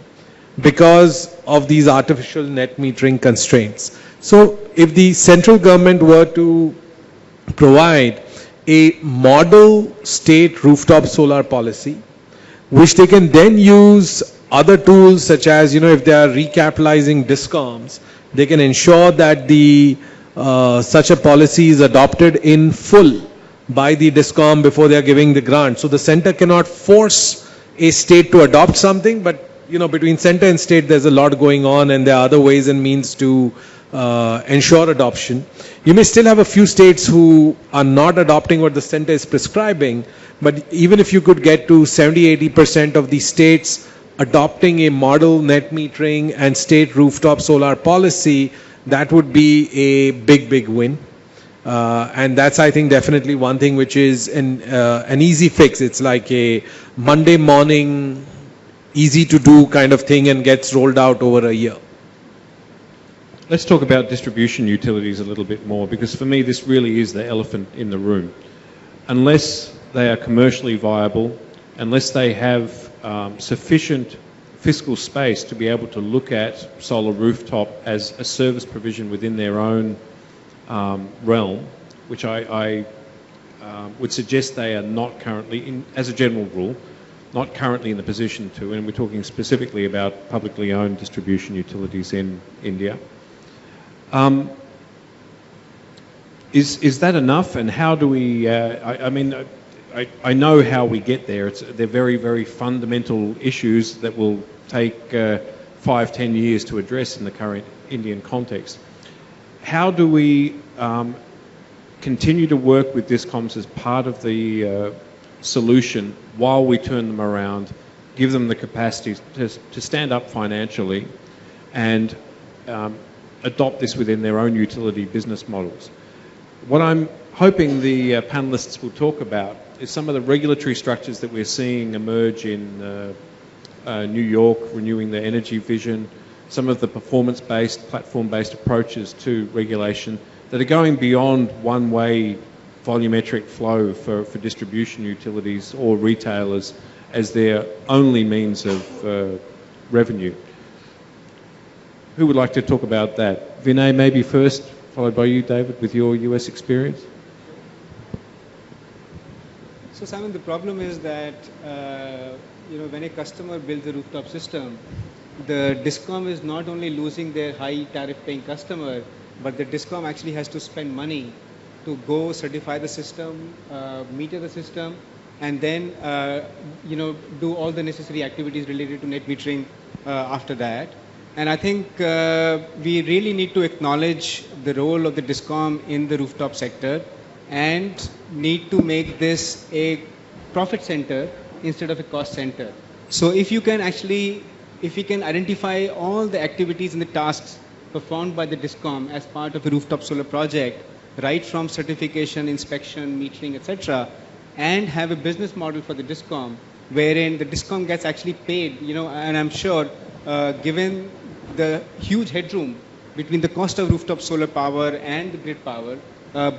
because of these artificial net metering constraints. So if the central government were to provide a model state rooftop solar policy, which they can then use other tools such as, if they are recapitalizing DISCOMs, they can ensure that the such a policy is adopted in full by the DISCOM before they are giving the grant. So the center cannot force a state to adopt something, but between center and state there's a lot going on, and there are other ways and means to ensure adoption. You may still have a few states who are not adopting what the center is prescribing, but even if you could get to 70-80% of the states adopting a model net metering and state rooftop solar policy, that would be a big win. And that's, I think, definitely one thing which is an easy fix. It's like a Monday morning, easy to do kind of thing and gets rolled out over a year. Let's talk about distribution utilities a little bit more, because for me this really is the elephant in the room. Unless they are commercially viable, unless they have sufficient fiscal space to be able to look at solar rooftop as a service provision within their own realm, which I would suggest they are not currently, as a general rule, not currently in the position to, and we're talking specifically about publicly owned distribution utilities in India. Is that enough, and how do we, I know how we get there. They're very, very fundamental issues that will take 5-10 years to address in the current Indian context. How do we continue to work with DISCOMs as part of the solution while we turn them around, give them the capacity to stand up financially and adopt this within their own utility business models? What I'm hoping the panelists will talk about is some of the regulatory structures that we're seeing emerge in New York, renewing the energy vision, some of the performance-based, platform-based approaches to regulation that are going beyond one-way volumetric flow for distribution utilities or retailers as their only means of revenue. Who would like to talk about that? Vinay, maybe first, followed by you, David, with your US experience. So Simon, the problem is that when a customer builds a rooftop system, the DISCOM is not only losing their high tariff paying customer, but the DISCOM actually has to spend money to go certify the system, meter the system, and then do all the necessary activities related to net metering after that. And I think we really need to acknowledge the role of the DISCOM in the rooftop sector and need to make this a profit center instead of a cost center. So if we can identify all the activities and the tasks performed by the DISCOM as part of a rooftop solar project, right from certification, inspection, metering, etc., and have a business model for the DISCOM wherein the DISCOM gets actually paid, and I'm sure given the huge headroom between the cost of rooftop solar power and the grid power,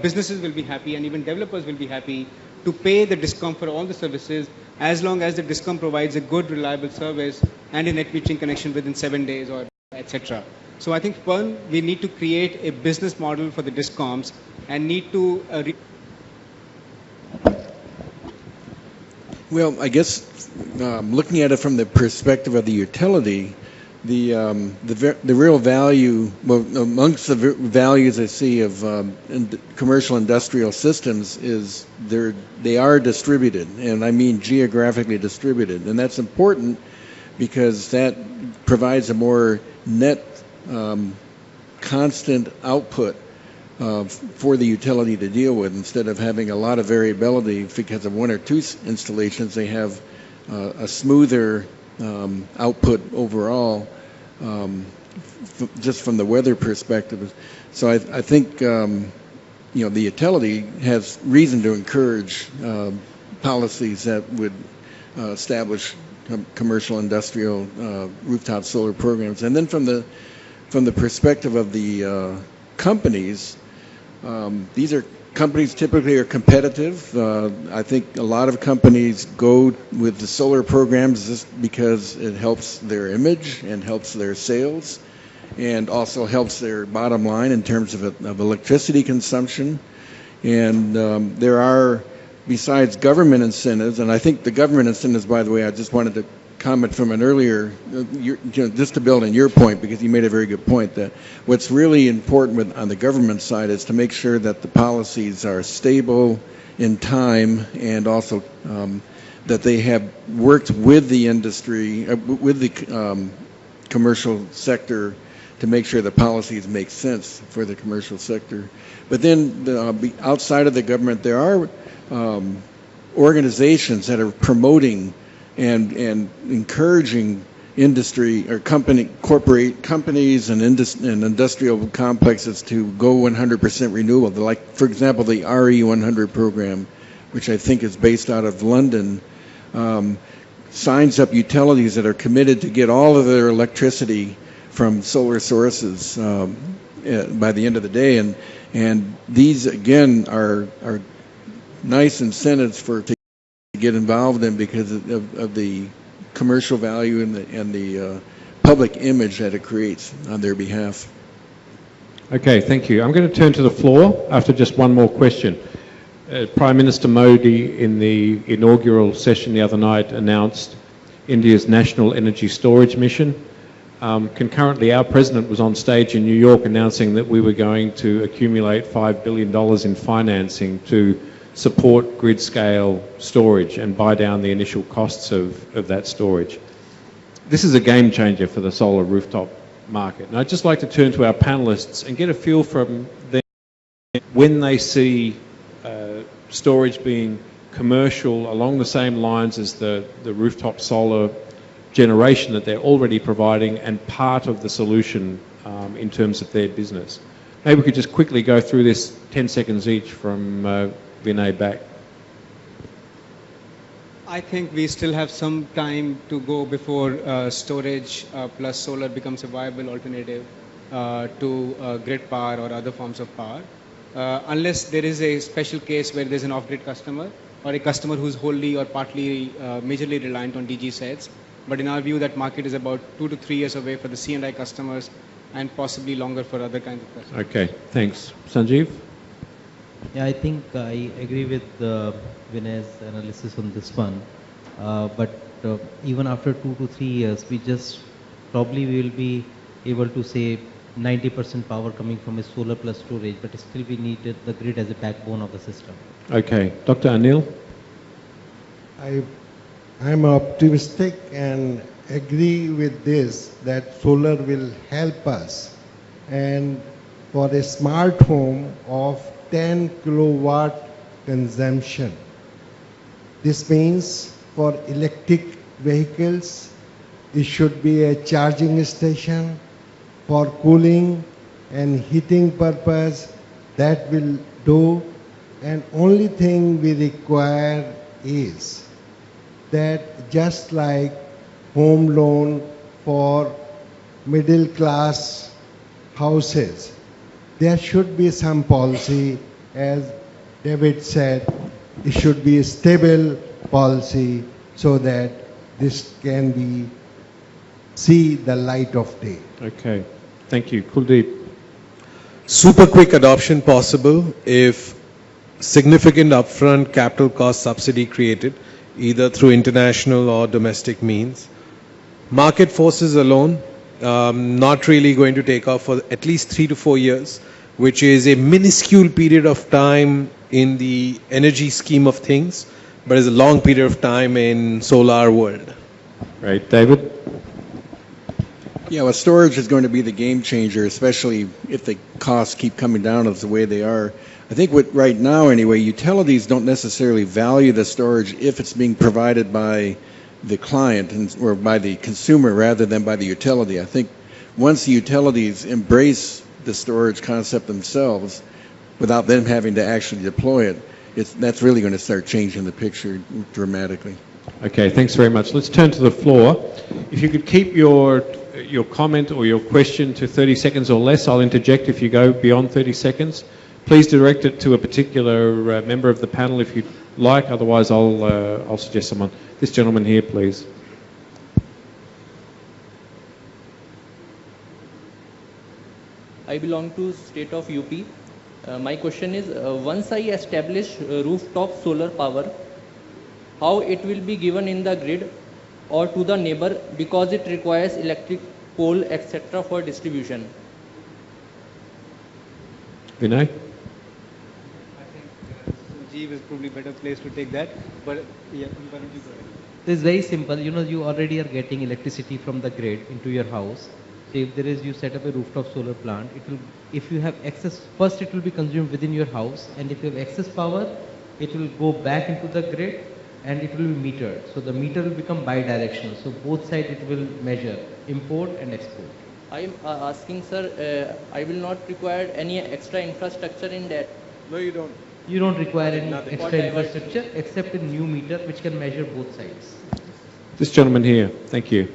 businesses will be happy and even developers will be happy to pay the DISCOM for all the services as long as the DISCOM provides a good, reliable service and a net metering connection within 7 days or etc. So I think, one, we need to create a business model for the DISCOMs and need to... Well, I guess looking at it from the perspective of the utility, the real value, well, amongst the values I see of commercial industrial systems is they are distributed, and I mean geographically distributed, and that's important because that provides a more net constant output for the utility to deal with. Instead of having a lot of variability because of one or two installations, they have a smoother output overall, just from the weather perspective. So I think the utility has reason to encourage policies that would establish commercial industrial rooftop solar programs. And then from the perspective of the companies, these are companies typically are competitive. I think a lot of companies go with the solar programs just because it helps their image and helps their sales and also helps their bottom line in terms of electricity consumption. And there are, besides government incentives, and I think the government incentives, by the way, I just wanted to comment from an earlier, just to build on your point, because you made a very good point, that what's really important on the government side is to make sure that the policies are stable in time and also that they have worked with the industry, with the commercial sector to make sure the policies make sense for the commercial sector. But then outside of the government, there are organizations that are promoting and encouraging industry or corporate companies and industrial complexes to go 100% renewable. Like, for example, the RE100 program, which I think is based out of London, signs up utilities that are committed to get all of their electricity from solar sources by the end of the day. And these, again, are nice incentives to get involved in because of the commercial value and the public image that it creates on their behalf. Okay, thank you. I'm going to turn to the floor after just one more question. Prime Minister Modi in the inaugural session the other night announced India's national energy storage mission. Concurrently, our president was on stage in New York announcing that we were going to accumulate $5 billion in financing to support grid-scale storage and buy down the initial costs of that storage. this is a game changer for the solar rooftop market. And I'd just like to turn to our panelists and get a feel from them when they see storage being commercial along the same lines as the rooftop solar generation that they're already providing and part of the solution in terms of their business. Maybe we could just quickly go through this 10 seconds each from Vinay back. I think we still have some time to go before storage plus solar becomes a viable alternative to grid power or other forms of power. Unless there is a special case where there's an off-grid customer or a customer who's wholly or partly majorly reliant on DG sets. But in our view, that market is about 2 to 3 years away for the C&I customers and possibly longer for other kinds of customers. Okay, thanks. Sanjeev? Yeah, I think I agree with Vinay's analysis on this one. But even after 2 to 3 years, we just probably will be able to say 90% power coming from a solar plus storage, but still we needed the grid as a backbone of the system. Okay, Dr. Anil? I'm optimistic and agree with this that solar will help us. And for a smart home of 10 kilowatt consumption, this means for electric vehicles, it should be a charging station. For cooling and heating purpose, that will do. And only thing we require is that just like home loan for middle class houses, there should be some policy, as David said, it should be a stable policy so that this can be see the light of day. Okay, thank you. Kuldeep? Super quick adoption possible if significant upfront capital cost subsidy created, either through international or domestic means. Market forces alone, not really going to take off for at least 3 to 4 years, which is a minuscule period of time in the energy scheme of things, but is a long period of time in solar world. Right, David? Yeah, well, storage is going to be the game changer, especially if the costs keep coming down as the way they are. I think right now, anyway, utilities don't necessarily value the storage if it's being provided by the client or by the consumer rather than by the utility. I think once the utilities embrace the storage concept themselves, without them having to actually deploy it, that's really going to start changing the picture dramatically. Okay, thanks very much. Let's turn to the floor. If you could keep your comment or your question to 30 seconds or less, I'll interject if you go beyond 30 seconds. Please direct it to a particular member of the panel if you'd like, otherwise I'll suggest someone. This gentleman here, please. I belong to state of UP. My question is, once I establish rooftop solar power, how it will be given in the grid or to the neighbor because it requires electric pole, etc. for distribution? Vinay? Sanjeev is probably better place to take that, but yeah, why don't you go ahead? It's very simple. You already are getting electricity from the grid into your house. So if you set up a rooftop solar plant, if you have excess, first it will be consumed within your house, and if you have excess power, it will go back into the grid and it will be metered. So the meter will become bi-directional. So both sides it will measure, import and export. I am asking, sir, I will not require any extra infrastructure in that. No, you don't. You don't require any extra infrastructure except a new meter which can measure both sides. This gentleman here, thank you.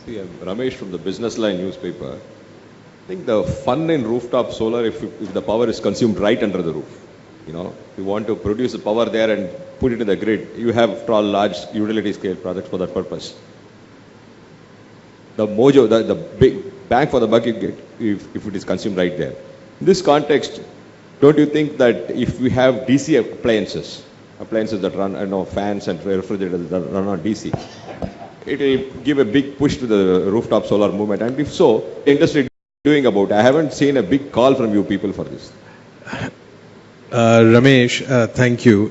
See, I'm Ramesh from the Business Line newspaper. I think the fun in rooftop solar, if the power is consumed right under the roof. You want to produce the power there and put it in the grid. You have large utility scale projects for that purpose. The mojo, the big bang for the buck you get if it is consumed right there. In this context, don't you think that if we have DC appliances that run, fans and refrigerators that run on DC, it will give a big push to the rooftop solar movement? And if so, the industry doing about it. I haven't seen a big call from you people for this. Ramesh, thank you.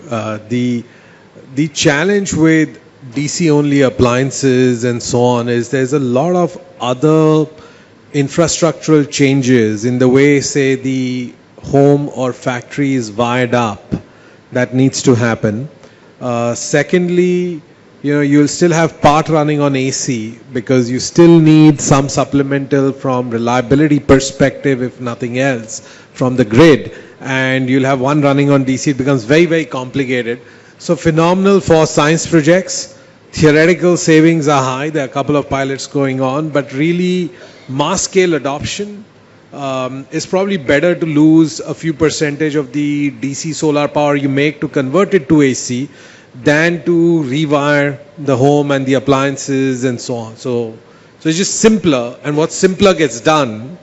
The challenge with DC only appliances and so on is there's a lot of other infrastructural changes in the way, say, the home or factory is wired up that needs to happen. Secondly, you'll still have part running on AC because you still need some supplemental from reliability perspective, if nothing else, from the grid. And you'll have one running on DC. It becomes very, very complicated. So phenomenal for science projects. Theoretical savings are high. There are a couple of pilots going on, but really mass scale adoption is probably better to lose a few percentage of the DC solar power you make to convert it to AC than to rewire the home and the appliances and so on. So it's just simpler, and what simpler gets done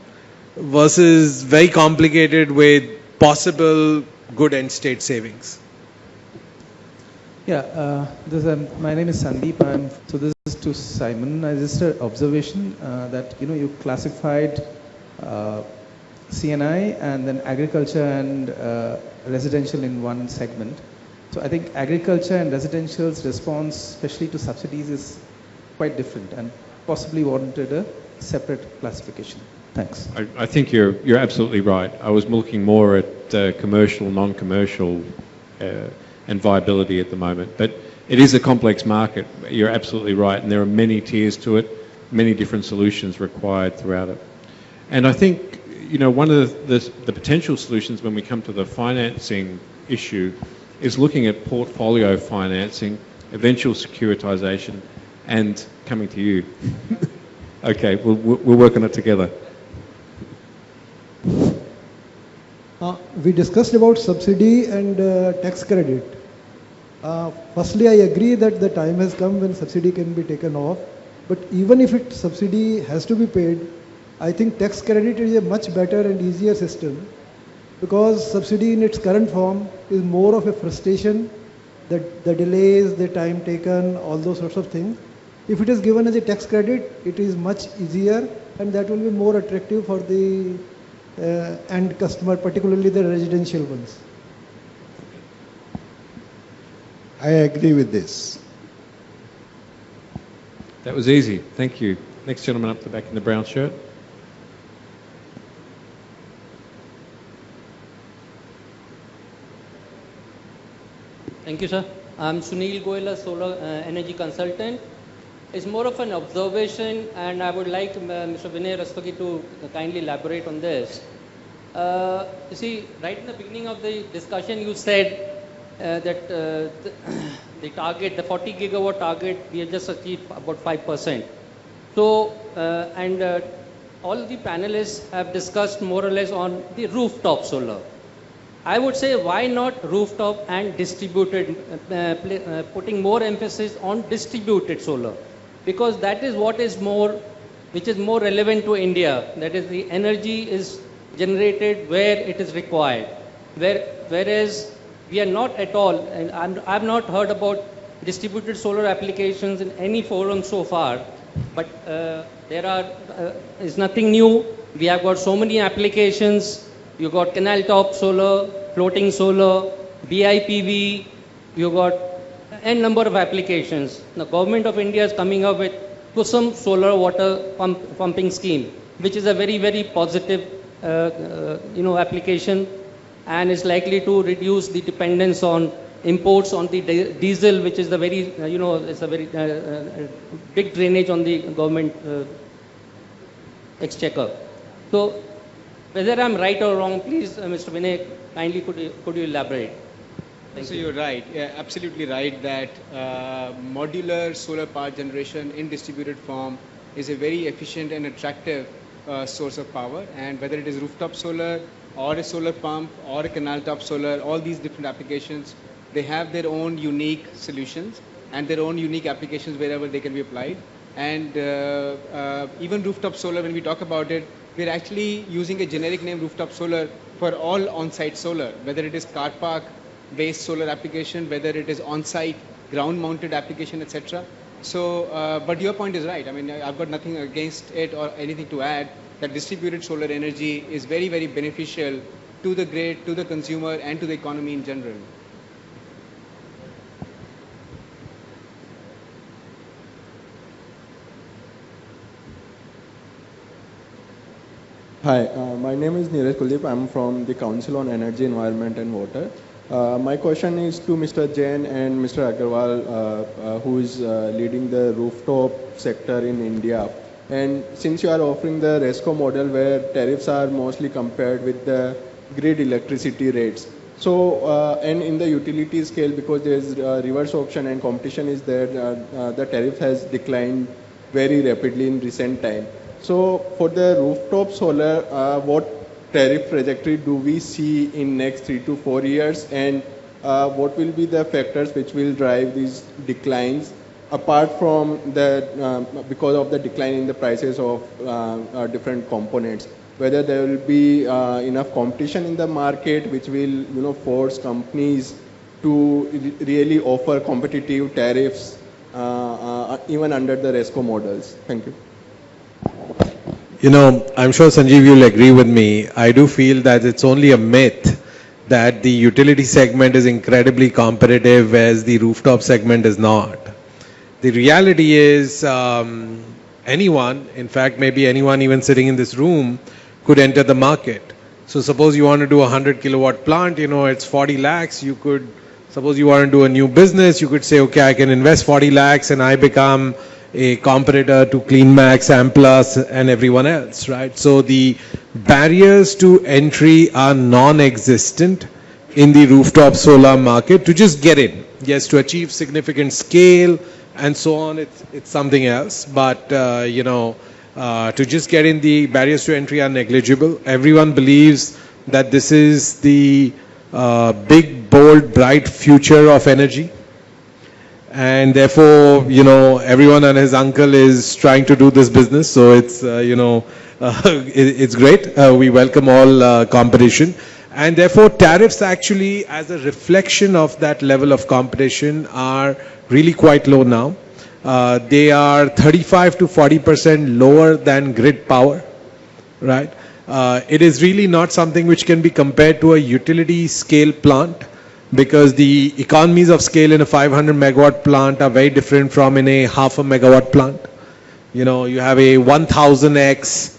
versus very complicated with possible good end state savings. Yeah, my name is Sanjeev. So this is to Simon. Just an observation that you classified CNI and then agriculture and residential in one segment. So I think agriculture and residential's response, especially to subsidies, is quite different and possibly warranted a separate classification. Thanks. I think you're absolutely right. I was looking more at commercial, non-commercial, and viability at the moment. But it is a complex market. You're absolutely right, and there are many tiers to it, many different solutions required throughout it. And I think one of the potential solutions when we come to the financing issue is looking at portfolio financing, eventual securitization, and coming to you. Okay, we'll work on it together. We discussed about subsidy and tax credit. Firstly, I agree that the time has come when subsidy can be taken off. But even if subsidy has to be paid, I think tax credit is a much better and easier system, because subsidy in its current form is more of a frustration, the delays, the time taken, all those sorts of things. If it is given as a tax credit, it is much easier, and that will be more attractive for the end customer, particularly the residential ones. I agree with this. That was easy. Thank you. Next gentleman up the back in the brown shirt. Thank you, sir. I'm Sunil Goyal, a solar energy consultant. It's more of an observation, and I would like Mr. Vinay Rastagi to kindly elaborate on this. You see, right in the beginning of the discussion, you said that the target, the 40 gigawatt target, we have just achieved about 5%. So, all the panelists have discussed more or less on the rooftop solar. I would say, why not rooftop and distributed, putting more emphasis on distributed solar? Because that is what is which is more relevant to India. That is, the energy is generated where it is required. Whereas we are not at all, and I've not heard about distributed solar applications in any forum so far, but it's nothing new. We have got so many applications. You got canal top solar, floating solar, BIPV, you got n number of applications. The government of India is coming up with Kusum solar water pumping scheme, which is a very, very positive application, and is likely to reduce the dependence on imports on the diesel, which is the very, it's a very big drainage on the government exchequer. So, whether I'm right or wrong, please, Mr. Vinay, kindly could you elaborate? So you're right, absolutely right, that modular solar power generation in distributed form is a very efficient and attractive source of power. And whether it is rooftop solar or a solar pump or a canal top solar, all these different applications, they have their own unique solutions and their own unique applications wherever they can be applied. And even rooftop solar, when we talk about it, we're actually using a generic name rooftop solar for all on-site solar, whether it is car park based solar application, whether it is on-site ground mounted application, etc. So, but your point is right. I mean, I've got nothing against it or anything to add, that distributed solar energy is very, very beneficial to the grid, to the consumer, and to the economy in general. Hi, my name is Neeraj Kuldeep. I'm from the Council on Energy, Environment and Water. My question is to Mr. Jain and Mr. Aggarwal, who is leading the rooftop sector in India. And since you are offering the RESCO model where tariffs are mostly compared with the grid electricity rates, so and in the utility scale, because there's reverse auction and competition is there, the tariff has declined very rapidly in recent time. So for the rooftop solar, what tariff trajectory do we see in next 3 to 4 years, and what will be the factors which will drive these declines apart from the because of the decline in the prices of different components? Whether there will be enough competition in the market which will force companies to really offer competitive tariffs even under the RESCO models. Thank you. I'm sure Sanjeev you'll agree with me. I do feel that it's only a myth that the utility segment is incredibly competitive, whereas the rooftop segment is not. The reality is anyone, in fact maybe anyone even sitting in this room, could enter the market. So suppose you want to do a 100 kilowatt plant, it's 40 lakhs. You could, suppose you want to do a new business, you could say, okay, I can invest 40 lakhs and I become a competitor to CleanMax, Amplus and everyone else, right? So the barriers to entry are non-existent in the rooftop solar market to just get in. Yes, to achieve significant scale and so on, it's something else. But, to just get in, the barriers to entry are negligible. Everyone believes that this is the big, bold, bright future of energy. And therefore, everyone and his uncle is trying to do this business. So it's, it's great. We welcome all competition. And therefore, tariffs actually, as a reflection of that level of competition, are really quite low now. They are 35 to 40% lower than grid power, right? It is really not something which can be compared to a utility scale plant, because the economies of scale in a 500 megawatt plant are very different from in a half a megawatt plant. You have a 1000x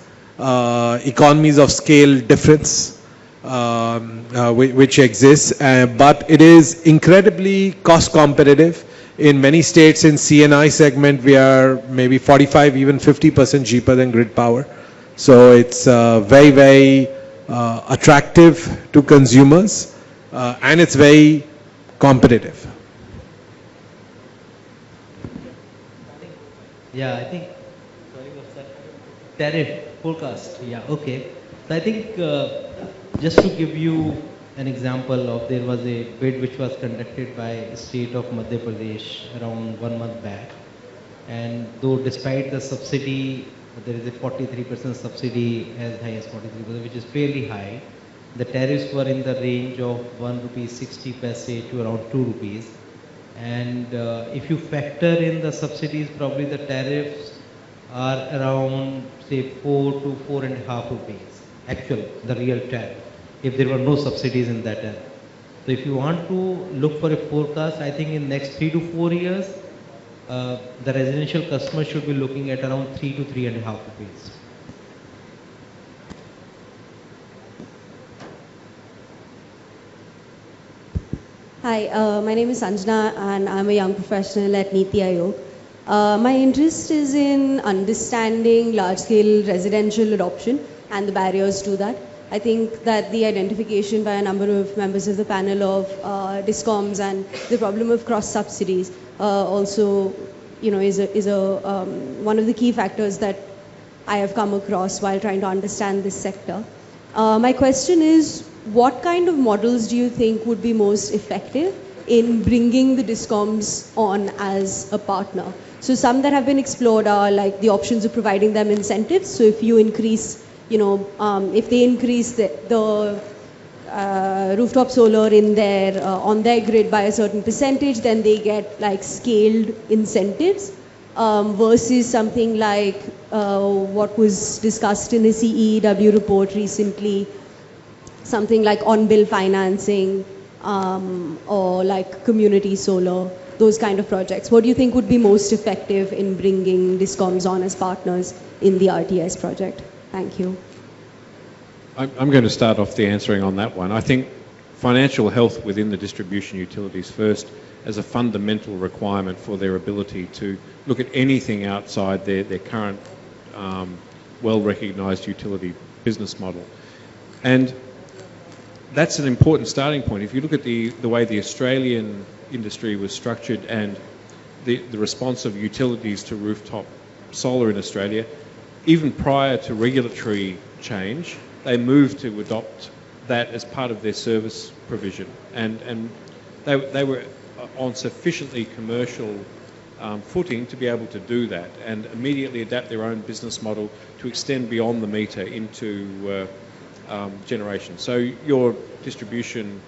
economies of scale difference which exists, but it is incredibly cost competitive. In many states in CNI segment, we are maybe 45, even 50% cheaper than grid power. So it's very, very attractive to consumers. And it's very competitive. Yeah, I think, sorry, what's that? Tariff forecast. Yeah, okay. So I think just to give you an example of, there was a bid which was conducted by state of Madhya Pradesh around 1 month back. And though despite the subsidy, there is a 43% subsidy, as high as 43%, which is fairly high. The tariffs were in the range of 1 rupee 60 paise to around 2 rupees. And if you factor in the subsidies, probably the tariffs are around, say, 4 to 4.5 rupees. Actual, the real tariff, if there were no subsidies in that area. So if you want to look for a forecast, I think in next 3 to 4 years, the residential customer should be looking at around 3 to 3.5 rupees. Hi, my name is Sanjana and I'm a young professional at Niti Aayog. My interest is in understanding large-scale residential adoption and the barriers to that. I think that the identification by a number of members of the panel of DISCOMs and the problem of cross-subsidies also, is one of the key factors that I have come across while trying to understand this sector. My question is, what kind of models do you think would be most effective in bringing the DISCOMs on as a partner? So some that have been explored are like the options of providing them incentives. So if you increase, if they increase the rooftop solar in their on their grid by a certain percentage, then they get like scaled incentives versus something like what was discussed in the CEW report recently, something like on-bill financing or like community solar, those kind of projects. What do you think would be most effective in bringing DISCOMs on as partners in the RTS project? Thank you. I'm going to start off the answering on that one. I think financial health within the distribution utilities first as a fundamental requirement for their ability to look at anything outside their current well-recognised utility business model. And that's an important starting point. If you look at the way the Australian industry was structured and the response of utilities to rooftop solar in Australia, even prior to regulatory change, they moved to adopt that as part of their service provision. And they were on sufficiently commercial footing to be able to do that and immediately adapt their own business model to extend beyond the meter into generation. So your distribution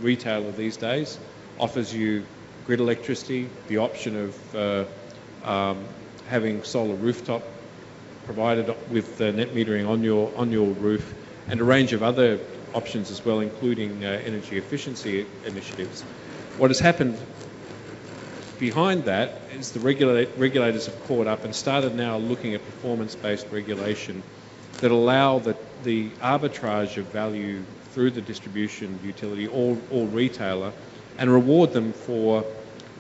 retailer these days offers you grid electricity, the option of having solar rooftop provided with net metering on your roof, and a range of other options as well, including energy efficiency initiatives. What has happened behind that is the regulators have caught up and started now looking at performance-based regulation that allow the arbitrage of value through the distribution utility or retailer and reward them for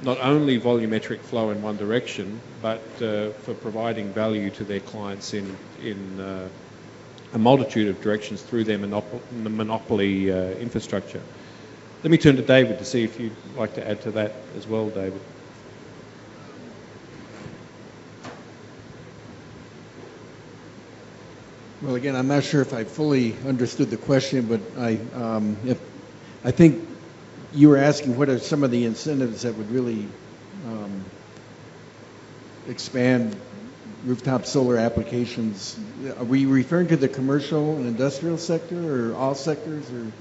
not only volumetric flow in one direction, but for providing value to their clients in a multitude of directions through their monopoly infrastructure. Let me turn to David to see if you'd like to add to that as well, David. Well, again, I'm not sure if I fully understood the question, but I think you were asking what are some of the incentives that would really expand rooftop solar applications. Are we referring to the commercial and industrial sector or all sectors or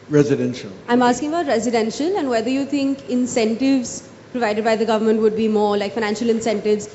residential? I'm asking about residential and whether you think incentives provided by the government would be more, like financial incentives,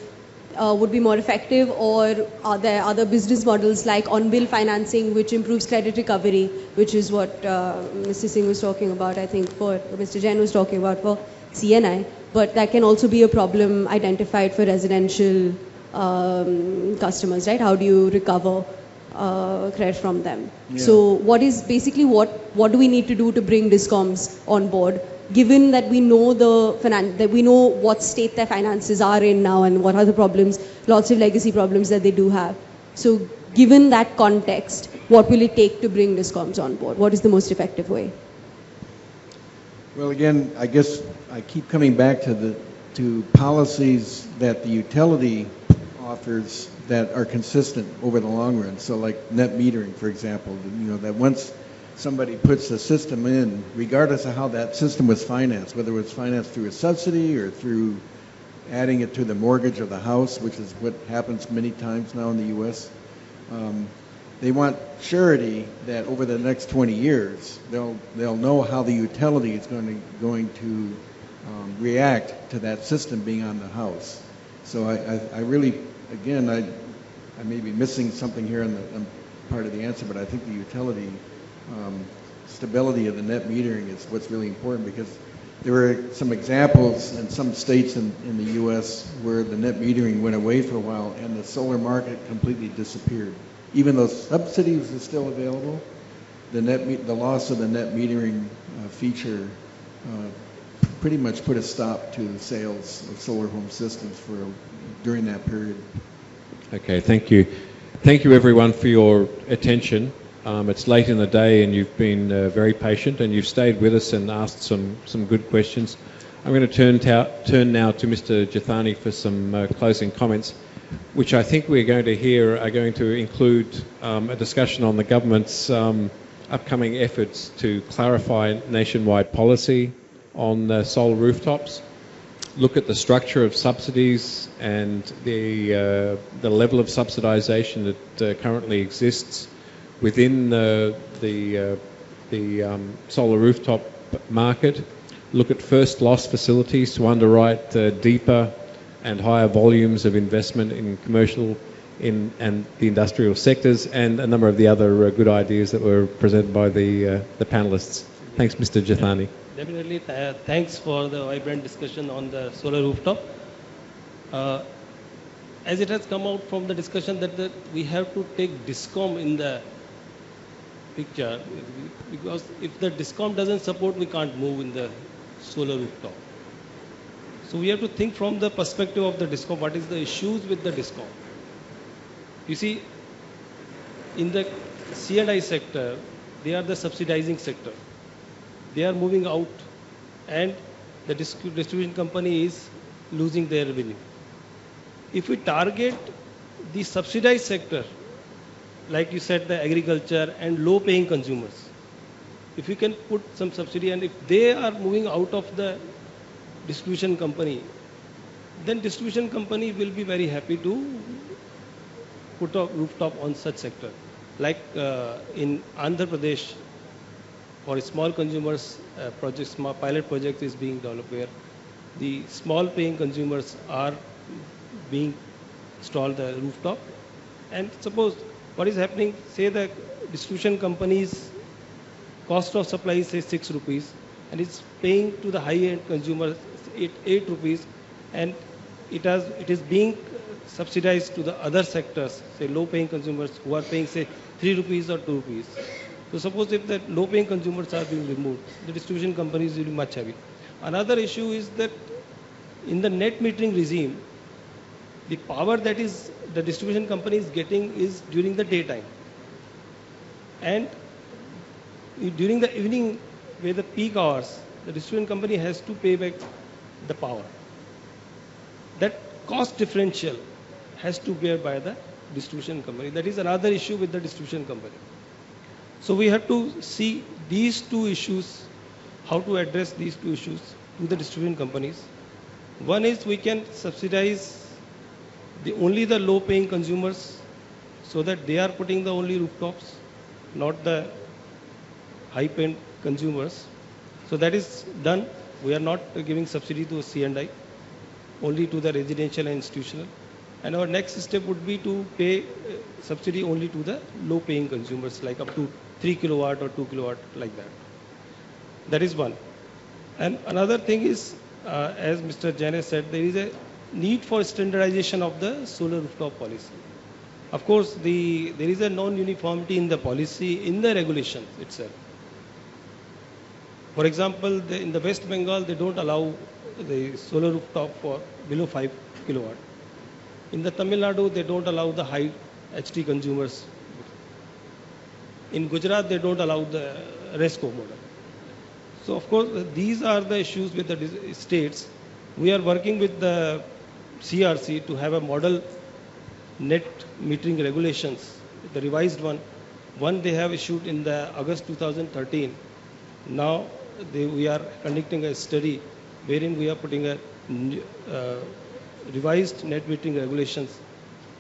would be more effective, or are there other business models like on-bill financing which improves credit recovery, which is what Mr. Singh was talking about, I think, for Mr. Jain was talking about for CNI, but that can also be a problem identified for residential customers, right? How do you recover credit from them? Yeah. So what do we need to do to bring DISCOMs on board, given that we know what state their finances are in now and what are the problems, lots of legacy problems that they do have. So given that context, what will it take to bring DISCOMs on board? What is the most effective way? Well, again, I guess I keep coming back to policies that the utility offers that are consistent over the long run. So like net metering, for example, that once somebody puts a system in, regardless of how that system was financed, whether it was financed through a subsidy or through adding it to the mortgage of the house, which is what happens many times now in the U.S., they want surety that over the next 20 years, they'll know how the utility is going to react to that system being on the house. So I really, again, I may be missing something here on part of the answer, but I think the utility stability of the net metering is what's really important, because there were some examples in some states in the U.S. where the net metering went away for a while and the solar market completely disappeared. Even though subsidies are still available, the loss of the net metering feature pretty much put a stop to the sales of solar home systems during that period. Okay, thank you. Thank you everyone for your attention. It's late in the day and you've been very patient and you've stayed with us and asked some good questions. I'm going to turn now to Mr. Jethani for some closing comments, which I think we're going to hear are going to include a discussion on the government's upcoming efforts to clarify nationwide policy on solar rooftops, look at the structure of subsidies and the level of subsidization that currently exists within the solar rooftop market, look at first loss facilities to underwrite deeper and higher volumes of investment in commercial and the industrial sectors, and a number of the other good ideas that were presented by the panelists. Thanks, Mr. Jethani. Definitely, thanks for the vibrant discussion on the solar rooftop. as it has come out from the discussion that we have to take DISCOM in the picture, because if the DISCOM doesn't support, we can't move in the solar rooftop. So we have to think from the perspective of the DISCOM, what is the issues with the DISCOM. You see, in the C&I sector, they are the subsidizing sector. They are moving out and the distribution company is losing their revenue. If we target the subsidized sector, like you said, the agriculture and low paying consumers, if we can put some subsidy and if they are moving out of the distribution company, then distribution company will be very happy to put a rooftop on such sector. Like in Andhra Pradesh, for small consumers, small pilot project is being developed where the small paying consumers are being installed the rooftop. And suppose what is happening, say the distribution company's cost of supply is say 6 rupees and it's paying to the high end consumer 8 rupees, and it is being subsidized to the other sectors, say low paying consumers who are paying say 3 rupees or 2 rupees. So suppose if the low paying consumers are being removed, the distribution companies will be much heavy. Another issue is that in the net metering regime, the power that is the distribution company is getting is during the daytime. And during the evening, where the peak hours, the distribution company has to pay back the power. That cost differential has to bear by the distribution company. That is another issue with the distribution company. So we have to see these two issues, how to address these two issues to the distribution companies. One is we can subsidize only the low paying consumers so that they are putting the only rooftops, not the high paying consumers. So that is done. We are not giving subsidy to C&I, only to the residential and institutional. And our next step would be to pay subsidy only to the low paying consumers, like up to 3 kilowatt or 2 kilowatt, like that. That is one. And another thing is, as Mr. Jain has said, there is a need for standardization of the solar rooftop policy. Of course, there is a non-uniformity in the policy, in the regulations itself. For example, in the West Bengal, they don't allow the solar rooftop for below 5 kilowatt. In the Tamil Nadu, they don't allow the high HT consumers. In Gujarat, they don't allow the RESCO model. So, of course, these are the issues with the states. We are working with the CRC to have a model net metering regulations, the revised one. One they have issued in the August 2013. Now we are conducting a study wherein we are putting a revised net metering regulations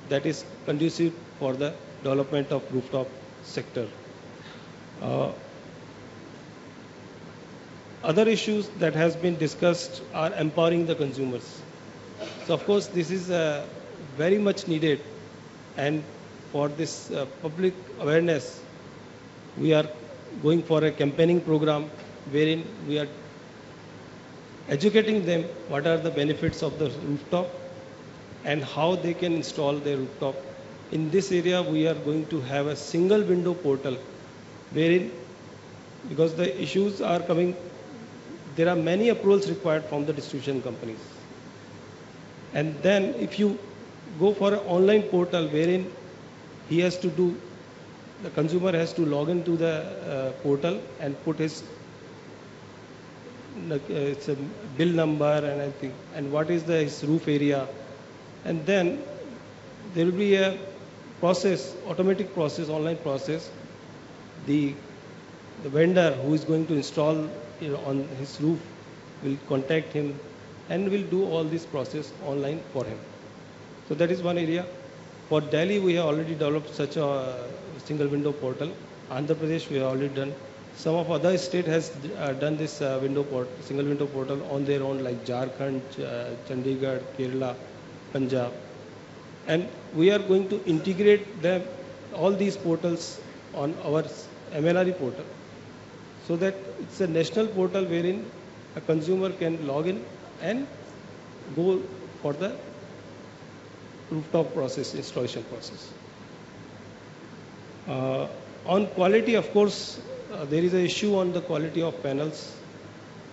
that is conducive for the development of rooftop sector. Other issues that has been discussed are empowering the consumers. So of course this is very much needed, and for this public awareness we are going for a campaigning program wherein we are educating them what are the benefits of the rooftop and how they can install their rooftop. In this area we are going to have a single window portal wherein, because the issues are coming, there are many approvals required from the distribution companies. And then if you go for an online portal wherein he has to do, the consumer has to log into the portal and put his it's a bill number and I think, and what is his roof area, and then there will be a process, automatic process, online process. The vendor who is going to install on his roof will contact him and will do all this process online for him. So that is one area. For Delhi, we have already developed such a single window portal. Andhra Pradesh, we have already done. Some of other states has done this single window portal on their own, like Jharkhand, Chandigarh, Kerala, Punjab. And we are going to integrate them, all these portals on our MLRE portal, so that it's a national portal wherein a consumer can log in and go for the rooftop process, installation process. On quality, of course, there is an issue on the quality of panels.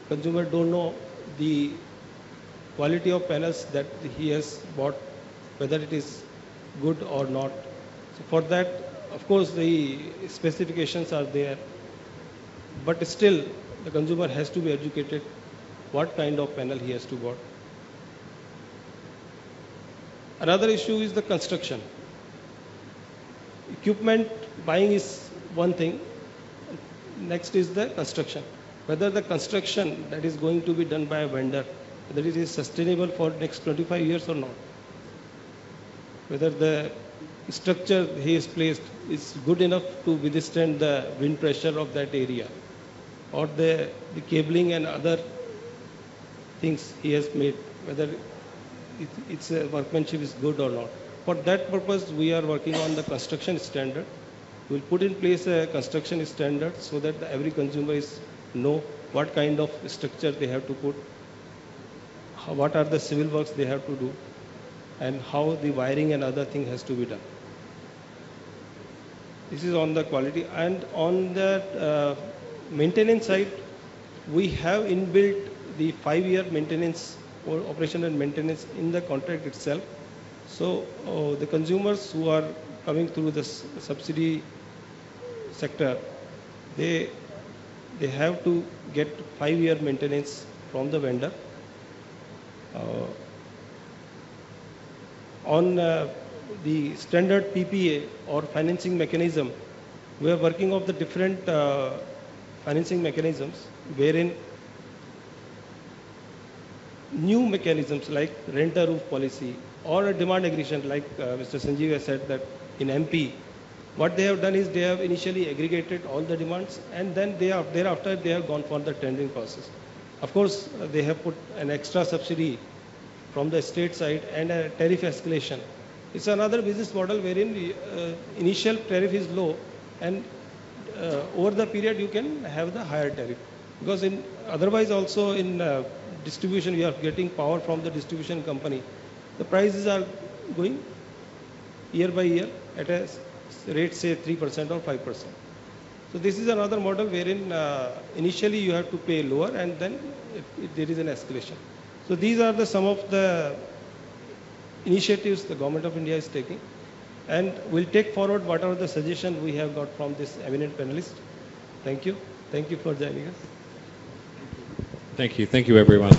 Consumer don't know the quality of panels that he has bought, whether it is good or not. So for that, of course, the specifications are there, but still the consumer has to be educated what kind of panel he has to buy. Another issue is the construction. Equipment buying is one thing. Next is the construction. Whether the construction that is going to be done by a vendor, whether it is sustainable for next 25 years or not. Whether the structure he has placed is good enough to withstand the wind pressure of that area, or the cabling and other things he has made, whether its workmanship is good or not. For that purpose, we are working on the construction standard. We will put in place a construction standard so that every consumer know what kind of structure they have to put, what are the civil works they have to do, and how the wiring and other thing has to be done. This is on the quality. And on the maintenance side, we have inbuilt the 5-year maintenance or operation and maintenance in the contract itself. So the consumers who are coming through the subsidy sector, they have to get 5-year maintenance from the vendor. On the standard PPA or financing mechanism, we are working on the different financing mechanisms wherein new mechanisms like rent-a-roof policy or a demand aggregation, like Mr. Sanjeev has said that in MP, what they have done is they have initially aggregated all the demands, and then thereafter they have gone for the tendering process. Of course, they have put an extra subsidy from the state side and a tariff escalation. It's another business model wherein the initial tariff is low, and over the period you can have the higher tariff. Because otherwise also in distribution, you are getting power from the distribution company. The prices are going year by year at a rate, say 3% or 5%. So this is another model wherein initially you have to pay lower, and then there is an escalation. So these are some of the initiatives the Government of India is taking, and we'll take forward whatever the suggestion we have got from this eminent panelist. Thank you. Thank you for joining us. Thank you. Thank you, everyone.